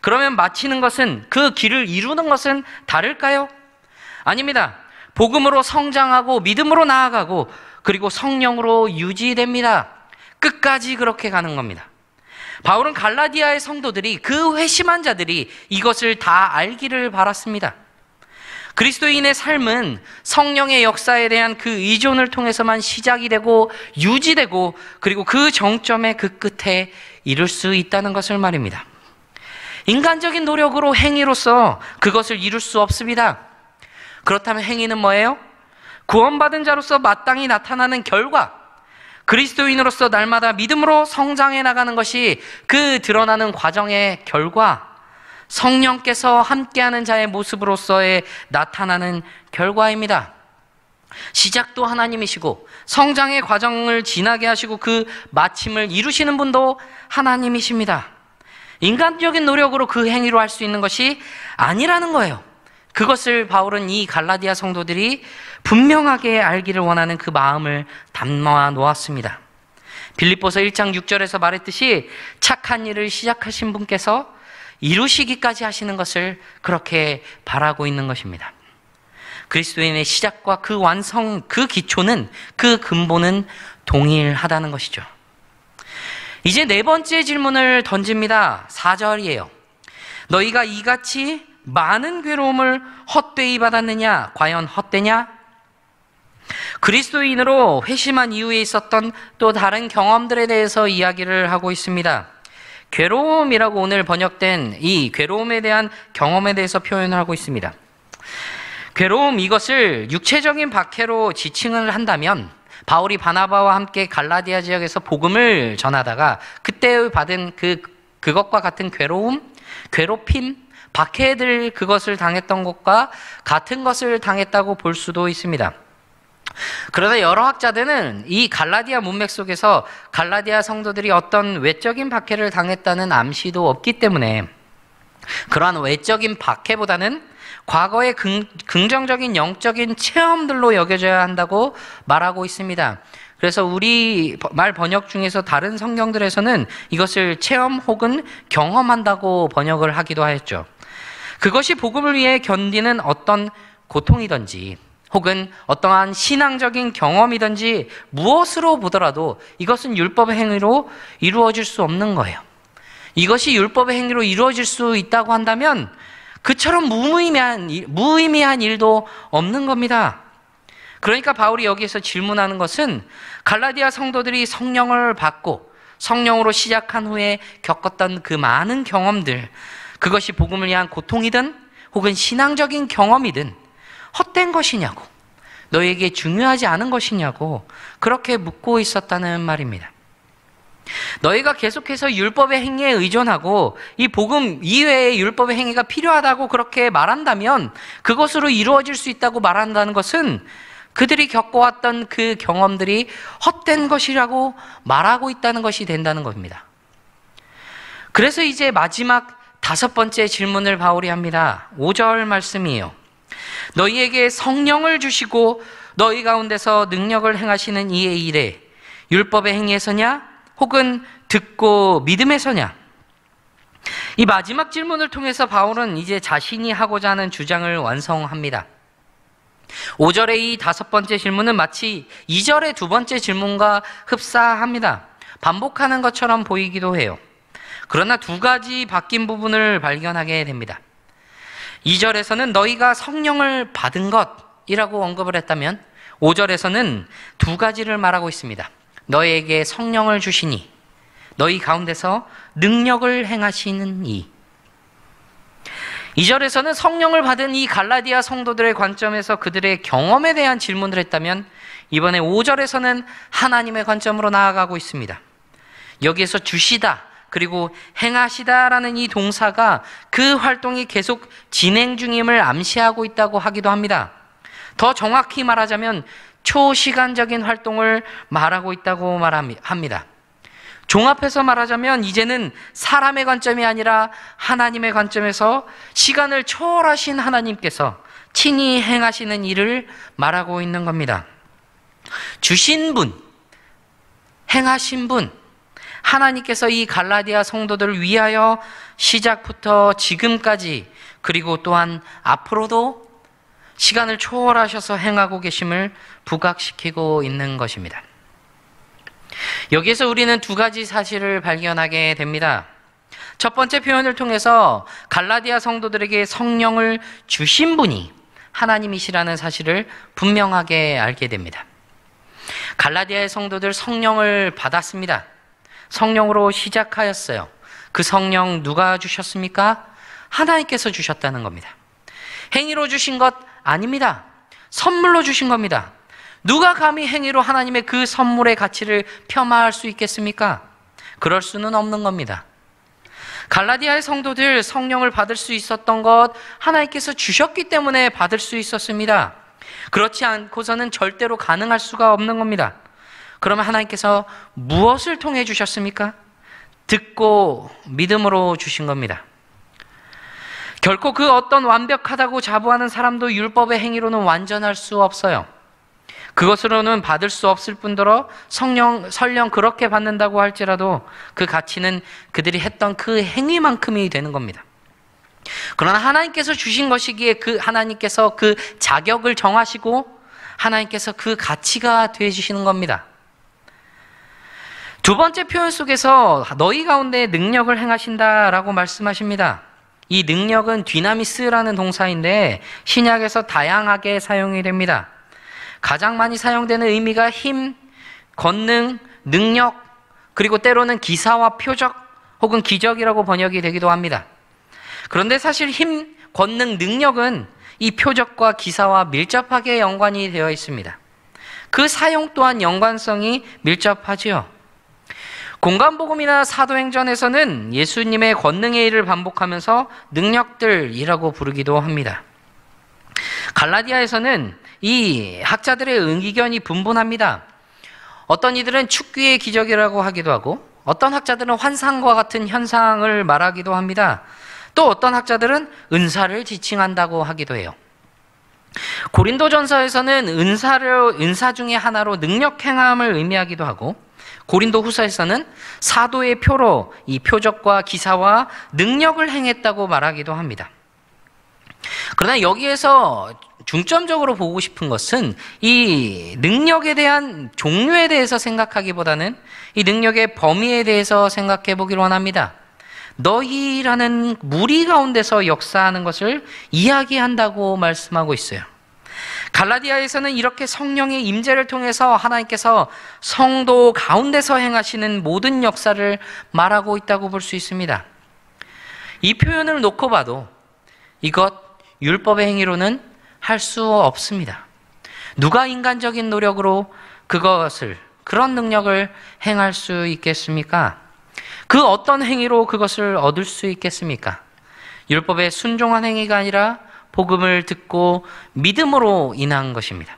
S4: 그러면 마치는 것은 그 길을 이루는 것은 다를까요? 아닙니다. 복음으로 성장하고 믿음으로 나아가고 그리고 성령으로 유지됩니다. 끝까지 그렇게 가는 겁니다. 바울은 갈라디아의 성도들이 그 회심한 자들이 이것을 다 알기를 바랐습니다. 그리스도인의 삶은 성령의 역사에 대한 그 의존을 통해서만 시작이 되고 유지되고 그리고 그 정점의 그 끝에 이룰 수 있다는 것을 말입니다. 인간적인 노력으로 행위로서 그것을 이룰 수 없습니다. 그렇다면 행위는 뭐예요? 구원받은 자로서 마땅히 나타나는 결과, 그리스도인으로서 날마다 믿음으로 성장해 나가는 것이 그 드러나는 과정의 결과, 성령께서 함께하는 자의 모습으로서의 나타나는 결과입니다. 시작도 하나님이시고 성장의 과정을 지나게 하시고 그 마침을 이루시는 분도 하나님이십니다. 인간적인 노력으로 그 행위로 할 수 있는 것이 아니라는 거예요. 그것을 바울은 이 갈라디아 성도들이 분명하게 알기를 원하는 그 마음을 담아 놓았습니다. 빌립보서 1장 6절에서 말했듯이 착한 일을 시작하신 분께서 이루시기까지 하시는 것을 그렇게 바라고 있는 것입니다. 그리스도인의 시작과 그 완성, 그 기초는, 그 근본은 동일하다는 것이죠. 이제 네 번째 질문을 던집니다. 4절이에요. 너희가 이같이 많은 괴로움을 헛되이 받았느냐? 과연 헛되냐? 그리스도인으로 회심한 이후에 있었던 또 다른 경험들에 대해서 이야기를 하고 있습니다. 괴로움이라고 오늘 번역된 이 괴로움에 대한 경험에 대해서 표현을 하고 있습니다. 괴로움, 이것을 육체적인 박해로 지칭을 한다면 바울이 바나바와 함께 갈라디아 지역에서 복음을 전하다가 그때 받은 그것과 같은 괴로움, 괴롭힘, 박해들, 그것을 당했던 것과 같은 것을 당했다고 볼 수도 있습니다. 그러나 여러 학자들은 이 갈라디아 문맥 속에서 갈라디아 성도들이 어떤 외적인 박해를 당했다는 암시도 없기 때문에 그러한 외적인 박해보다는 과거의 긍정적인 영적인 체험들로 여겨져야 한다고 말하고 있습니다. 그래서 우리 말 번역 중에서 다른 성경들에서는 이것을 체험 혹은 경험한다고 번역을 하기도 하였죠. 그것이 복음을 위해 견디는 어떤 고통이든지 혹은 어떠한 신앙적인 경험이든지 무엇으로 보더라도 이것은 율법의 행위로 이루어질 수 없는 거예요. 이것이 율법의 행위로 이루어질 수 있다고 한다면 그처럼 무의미한 일도 없는 겁니다. 그러니까 바울이 여기에서 질문하는 것은 갈라디아 성도들이 성령을 받고 성령으로 시작한 후에 겪었던 그 많은 경험들, 그것이 복음을 위한 고통이든 혹은 신앙적인 경험이든 헛된 것이냐고, 너에게 중요하지 않은 것이냐고 그렇게 묻고 있었다는 말입니다. 너희가 계속해서 율법의 행위에 의존하고 이 복음 이외의 율법의 행위가 필요하다고 그렇게 말한다면 그것으로 이루어질 수 있다고 말한다는 것은 그들이 겪어왔던 그 경험들이 헛된 것이라고 말하고 있다는 것이 된다는 겁니다. 그래서 이제 마지막 5번째 질문을 바울이 합니다. 5절 말씀이에요. 너희에게 성령을 주시고 너희 가운데서 능력을 행하시는 이의 일에 율법의 행위에서냐 혹은 듣고 믿음에서냐? 이 마지막 질문을 통해서 바울은 이제 자신이 하고자 하는 주장을 완성합니다. 5절의 이 5번째 질문은 마치 2절의 2번째 질문과 흡사합니다. 반복하는 것처럼 보이기도 해요. 그러나 2가지 바뀐 부분을 발견하게 됩니다. 2절에서는 너희가 성령을 받은 것이라고 언급을 했다면 5절에서는 2가지를 말하고 있습니다. 너희에게 성령을 주시니 너희 가운데서 능력을 행하시는 이. 2절에서는 성령을 받은 이 갈라디아 성도들의 관점에서 그들의 경험에 대한 질문을 했다면 이번에 5절에서는 하나님의 관점으로 나아가고 있습니다. 여기에서 주시다 그리고 행하시다라는 이 동사가 그 활동이 계속 진행 중임을 암시하고 있다고 하기도 합니다. 더 정확히 말하자면 초시간적인 활동을 말하고 있다고 말합니다. 종합해서 말하자면 이제는 사람의 관점이 아니라 하나님의 관점에서 시간을 초월하신 하나님께서 친히 행하시는 일을 말하고 있는 겁니다. 주신 분, 행하신 분, 하나님께서 이 갈라디아 성도들을 위하여 시작부터 지금까지 그리고 또한 앞으로도 시간을 초월하셔서 행하고 계심을 부각시키고 있는 것입니다. 여기에서 우리는 2가지 사실을 발견하게 됩니다. 첫 번째 표현을 통해서 갈라디아 성도들에게 성령을 주신 분이 하나님이시라는 사실을 분명하게 알게 됩니다. 갈라디아의 성도들 성령을 받았습니다. 성령으로 시작하였어요. 그 성령 누가 주셨습니까? 하나님께서 주셨다는 겁니다. 행위로 주신 것 아닙니다. 선물로 주신 겁니다. 누가 감히 행위로 하나님의 그 선물의 가치를 폄하할 수 있겠습니까? 그럴 수는 없는 겁니다. 갈라디아의 성도들 성령을 받을 수 있었던 것 하나님께서 주셨기 때문에 받을 수 있었습니다. 그렇지 않고서는 절대로 가능할 수가 없는 겁니다. 그러면 하나님께서 무엇을 통해 주셨습니까? 듣고 믿음으로 주신 겁니다. 결코 그 어떤 완벽하다고 자부하는 사람도 율법의 행위로는 완전할 수 없어요. 그것으로는 받을 수 없을 뿐더러 설령 그렇게 받는다고 할지라도 그 가치는 그들이 했던 그 행위만큼이 되는 겁니다. 그러나 하나님께서 주신 것이기에 그 하나님께서 그 자격을 정하시고 하나님께서 그 가치가 되어주시는 겁니다. 2번째 표현 속에서 너희 가운데 능력을 행하신다라고 말씀하십니다. 이 능력은 디나미스라는 동사인데 신약에서 다양하게 사용이 됩니다. 가장 많이 사용되는 의미가 힘, 권능, 능력, 그리고 때로는 기사와 표적 혹은 기적이라고 번역이 되기도 합니다. 그런데 사실 힘, 권능, 능력은 이 표적과 기사와 밀접하게 연관이 되어 있습니다. 그 사용 또한 연관성이 밀접하지요. 공간복음이나 사도행전에서는 예수님의 권능의 일을 반복하면서 능력들이라고 부르기도 합니다. 갈라디아에서는 이 학자들의 의견이 분분합니다. 어떤 이들은 축귀의 기적이라고 하기도 하고, 어떤 학자들은 환상과 같은 현상을 말하기도 합니다. 또 어떤 학자들은 은사를 지칭한다고 하기도 해요. 고린도전서에서는 은사 중에 하나로 능력 행함을 의미하기도 하고, 고린도후서에서는 사도의 표로 이 표적과 기사와 능력을 행했다고 말하기도 합니다. 그러나 여기에서 중점적으로 보고 싶은 것은 이 능력에 대한 종류에 대해서 생각하기보다는 이 능력의 범위에 대해서 생각해 보기를 원합니다. 너희라는 무리 가운데서 역사하는 것을 이야기한다고 말씀하고 있어요. 갈라디아에서는 이렇게 성령의 임재를 통해서 하나님께서 성도 가운데서 행하시는 모든 역사를 말하고 있다고 볼 수 있습니다. 이 표현을 놓고 봐도 이것 율법의 행위로는 할 수 없습니다. 누가 인간적인 노력으로 그런 능력을 행할 수 있겠습니까? 그 어떤 행위로 그것을 얻을 수 있겠습니까? 율법에 순종한 행위가 아니라 복음을 듣고 믿음으로 인한 것입니다.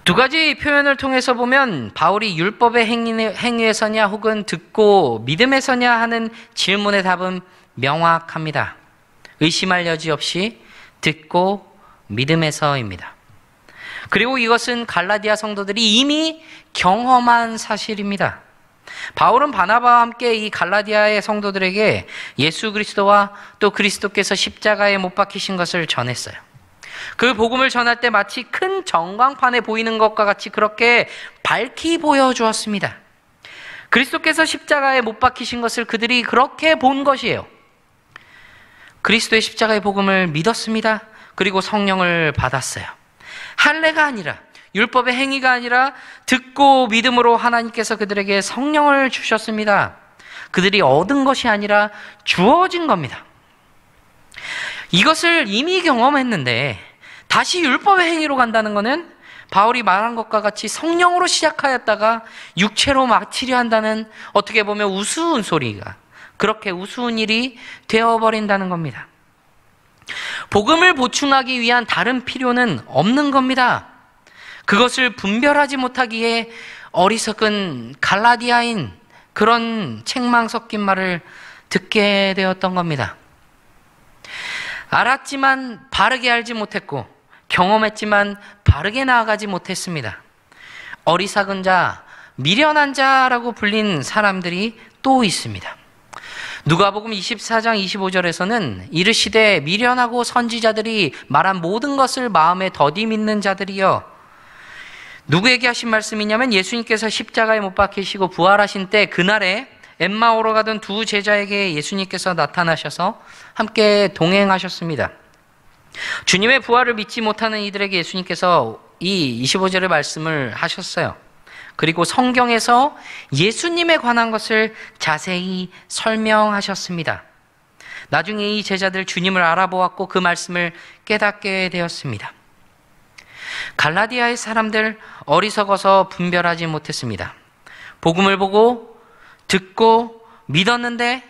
S4: 두 가지 표현을 통해서 보면 바울이 율법의 행위에서냐 혹은 듣고 믿음에서냐 하는 질문의 답은 명확합니다. 의심할 여지 없이 듣고 믿음에서입니다. 그리고 이것은 갈라디아 성도들이 이미 경험한 사실입니다. 바울은 바나바와 함께 이 갈라디아의 성도들에게 예수 그리스도와 또 그리스도께서 십자가에 못 박히신 것을 전했어요. 그 복음을 전할 때 마치 큰 전광판에 보이는 것과 같이 그렇게 밝히 보여주었습니다. 그리스도께서 십자가에 못 박히신 것을 그들이 그렇게 본 것이에요. 그리스도의 십자가의 복음을 믿었습니다. 그리고 성령을 받았어요. 할례가 아니라, 율법의 행위가 아니라 듣고 믿음으로 하나님께서 그들에게 성령을 주셨습니다. 그들이 얻은 것이 아니라 주어진 겁니다. 이것을 이미 경험했는데 다시 율법의 행위로 간다는 것은 바울이 말한 것과 같이 성령으로 시작하였다가 육체로 마치려 한다는, 어떻게 보면 우스운 소리가, 그렇게 우스운 일이 되어버린다는 겁니다. 복음을 보충하기 위한 다른 필요는 없는 겁니다. 그것을 분별하지 못하기에 어리석은 갈라디아인 그런 책망 섞인 말을 듣게 되었던 겁니다. 알았지만 바르게 알지 못했고, 경험했지만 바르게 나아가지 못했습니다. 어리석은 자, 미련한 자라고 불린 사람들이 또 있습니다. 누가복음 24장 25절에서는 이르시되 미련하고 선지자들이 말한 모든 것을 마음에 더디 믿는 자들이여. 누구에게 하신 말씀이냐면 예수님께서 십자가에 못 박히시고 부활하신 때 그날에 엠마오로 가던 두 제자에게 예수님께서 나타나셔서 함께 동행하셨습니다. 주님의 부활을 믿지 못하는 이들에게 예수님께서 이 25절의 말씀을 하셨어요. 그리고 성경에서 예수님에 관한 것을 자세히 설명하셨습니다. 나중에 이 제자들 주님을 알아보았고 그 말씀을 깨닫게 되었습니다. 갈라디아의 사람들 어리석어서 분별하지 못했습니다. 복음을 보고 듣고 믿었는데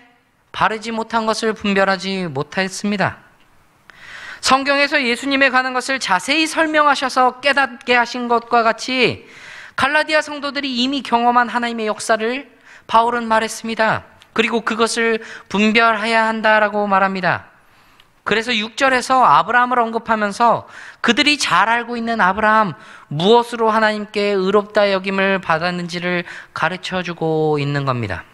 S4: 바르지 못한 것을 분별하지 못했습니다. 성경에서 예수님에 관한 것을 자세히 설명하셔서 깨닫게 하신 것과 같이 갈라디아 성도들이 이미 경험한 하나님의 역사를 바울은 말했습니다. 그리고 그것을 분별해야 한다라고 말합니다. 그래서 6절에서 아브라함을 언급하면서 그들이 잘 알고 있는 아브라함, 무엇으로 하나님께 의롭다 여김을 받았는지를 가르쳐주고 있는 겁니다.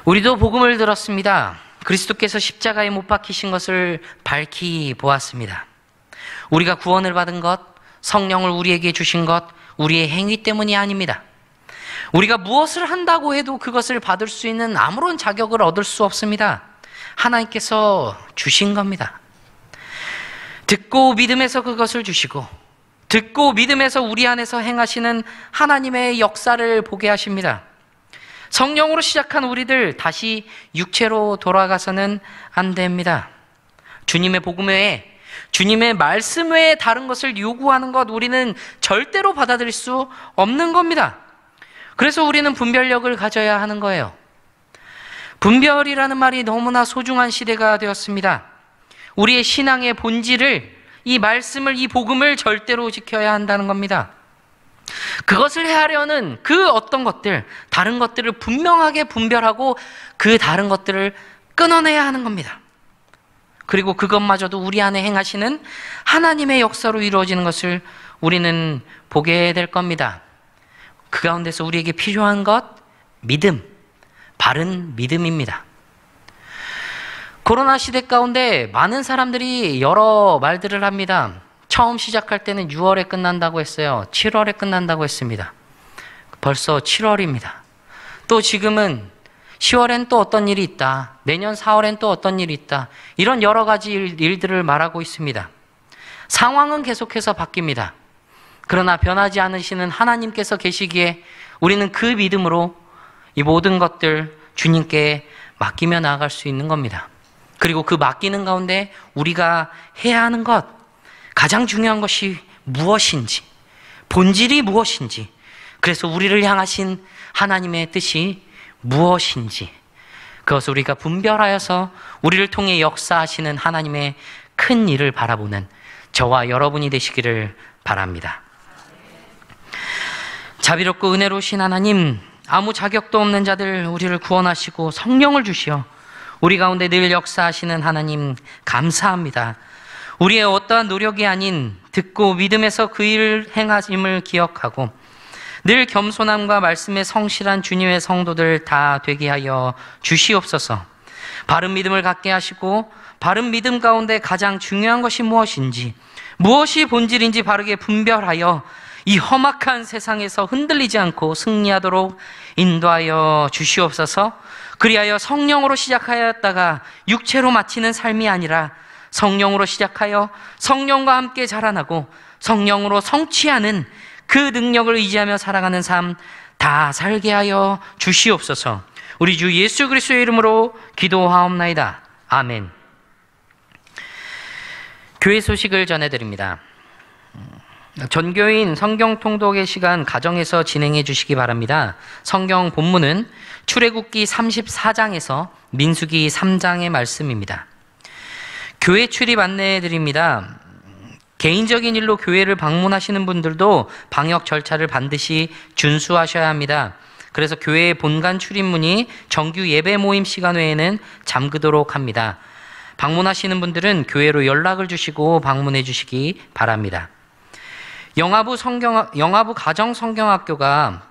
S4: 우리도 복음을 들었습니다. 그리스도께서 십자가에 못 박히신 것을 밝히 보았습니다. 우리가 구원을 받은 것, 성령을 우리에게 주신 것, 우리의 행위 때문이 아닙니다. 우리가 무엇을 한다고 해도 그것을 받을 수 있는 아무런 자격을 얻을 수 없습니다. 하나님께서 주신 겁니다. 듣고 믿음에서 그것을 주시고 듣고 믿음에서 우리 안에서 행하시는 하나님의 역사를 보게 하십니다. 성령으로 시작한 우리들 다시 육체로 돌아가서는 안 됩니다. 주님의 복음 외에, 주님의 말씀 외에 다른 것을 요구하는 것 우리는 절대로 받아들일 수 없는 겁니다. 그래서 우리는 분별력을 가져야 하는 거예요. 분별이라는 말이 너무나 소중한 시대가 되었습니다. 우리의 신앙의 본질을, 이 말씀을, 이 복음을 절대로 지켜야 한다는 겁니다. 그것을 헤아려는 그 어떤 것들, 다른 것들을 분명하게 분별하고 그 다른 것들을 끊어내야 하는 겁니다. 그리고 그것마저도 우리 안에 행하시는 하나님의 역사로 이루어지는 것을 우리는 보게 될 겁니다. 그 가운데서 우리에게 필요한 것, 믿음, 바른 믿음입니다. 코로나 시대 가운데 많은 사람들이 여러 말들을 합니다. 처음 시작할 때는 6월에 끝난다고 했어요. 7월에 끝난다고 했습니다. 벌써 7월입니다. 또 지금은 10월엔 또 어떤 일이 있다. 내년 4월엔 또 어떤 일이 있다. 이런 여러 가지 일들을 말하고 있습니다. 상황은 계속해서 바뀝니다. 그러나 변하지 않으시는 하나님께서 계시기에 우리는 그 믿음으로 이 모든 것들 주님께 맡기며 나아갈 수 있는 겁니다. 그리고 그 맡기는 가운데 우리가 해야 하는 것, 가장 중요한 것이 무엇인지, 본질이 무엇인지, 그래서 우리를 향하신 하나님의 뜻이 무엇인지, 그것을 우리가 분별하여서 우리를 통해 역사하시는 하나님의 큰 일을 바라보는 저와 여러분이 되시기를 바랍니다. 자비롭고 은혜로우신 하나님, 아무 자격도 없는 자들 우리를 구원하시고 성령을 주시어 우리 가운데 늘 역사하시는 하나님 감사합니다. 우리의 어떠한 노력이 아닌 듣고 믿음에서 그 일을 행하심을 기억하고 늘 겸손함과 말씀에 성실한 주님의 성도들 다 되게 하여 주시옵소서. 바른 믿음을 갖게 하시고 바른 믿음 가운데 가장 중요한 것이 무엇인지, 무엇이 본질인지 바르게 분별하여 이 험악한 세상에서 흔들리지 않고 승리하도록 인도하여 주시옵소서. 그리하여 성령으로 시작하였다가 육체로 마치는 삶이 아니라 성령으로 시작하여 성령과 함께 자라나고 성령으로 성취하는 그 능력을 의지하며 살아가는 삶 다 살게 하여 주시옵소서. 우리 주 예수 그리스도의 이름으로 기도하옵나이다. 아멘. 교회 소식을 전해드립니다. 전교인 성경 통독의 시간 가정에서 진행해 주시기 바랍니다. 성경 본문은 출애굽기 34장에서 민수기 3장의 말씀입니다. 교회 출입 안내해 드립니다. 개인적인 일로 교회를 방문하시는 분들도 방역 절차를 반드시 준수하셔야 합니다. 그래서 교회의 본관 출입문이 정규 예배 모임 시간 외에는 잠그도록 합니다. 방문하시는 분들은 교회로 연락을 주시고 방문해 주시기 바랍니다. 영화부 가정성경학교가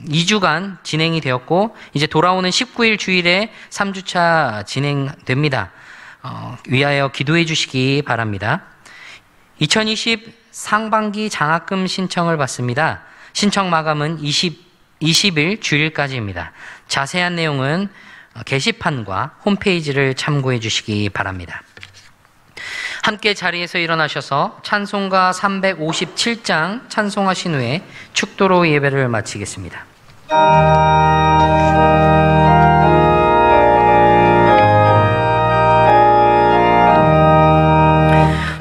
S4: 2주간 진행이 되었고 이제 돌아오는 19일 주일에 3주차 진행됩니다. 위하여 기도해 주시기 바랍니다. 2020 상반기 장학금 신청을 받습니다. 신청 마감은 20일 주일까지입니다. 자세한 내용은 게시판과 홈페이지를 참고해 주시기 바랍니다. 함께 자리에서 일어나셔서 찬송가 357장 찬송하신 후에 축도로 예배를 마치겠습니다.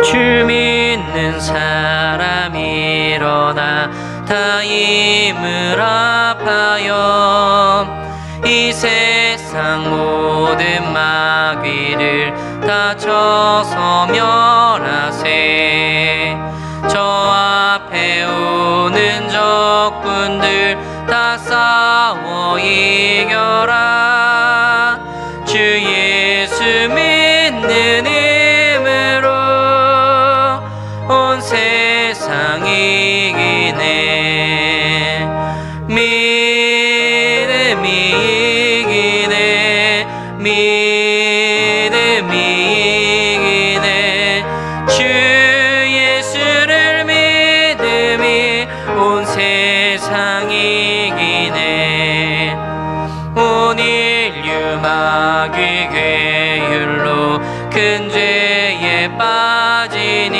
S4: 주 믿는 사람 일어나 다 힘을 합하여 이 세상 모든 마귀를 다 쳐서 멸하세. 저 앞에 오는 적군들 다 싸워 이겨라. 주 예수 믿는 힘으로 온 세상 이기네. 믿음이 이기네. 믿음이 이기네. 주 예수를 믿음이 온 세상 이기네. 온 인류 마귀 괴율로 큰 죄에 빠지니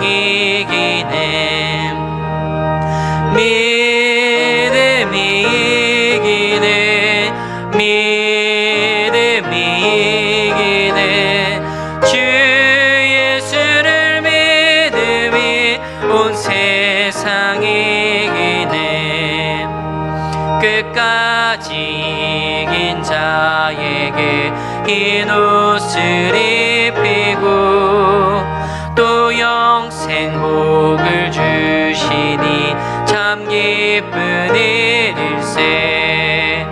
S4: 이기네 믿음이 이기네 믿음이 이기네 주 예수를 믿음이 온 세상 이기네 끝까지 이긴 자에게 흰 옷을 입히고 또 영생 복을 주시니 참 기쁜 일일세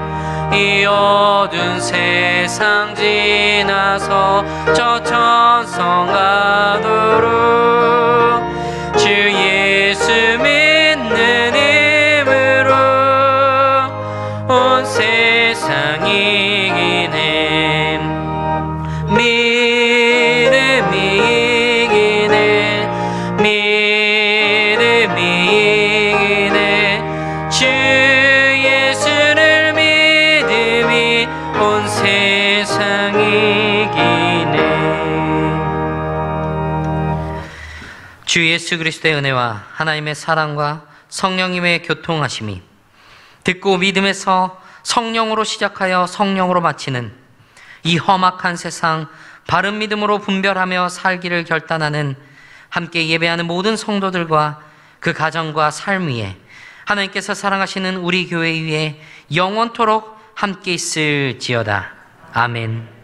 S4: 이 어두운 세상 지나서 저 천성 가도록 주 예수 믿는 힘으로 온 세상 이기네 믿음이 이기네 믿음이 이기네 주 예수를 믿음이 온 세상 이기네 주 예수 그리스도의 은혜와 하나님의 사랑과 성령님의 교통하심이 듣고 믿음에서 성령으로 시작하여 성령으로 마치는 이 험악한 세상 바른 믿음으로 분별하며 살기를 결단하는 함께 예배하는 모든 성도들과 그 가정과 삶 위에 하나님께서 사랑하시는 우리 교회 위에 영원토록 함께 있을지어다. 아멘.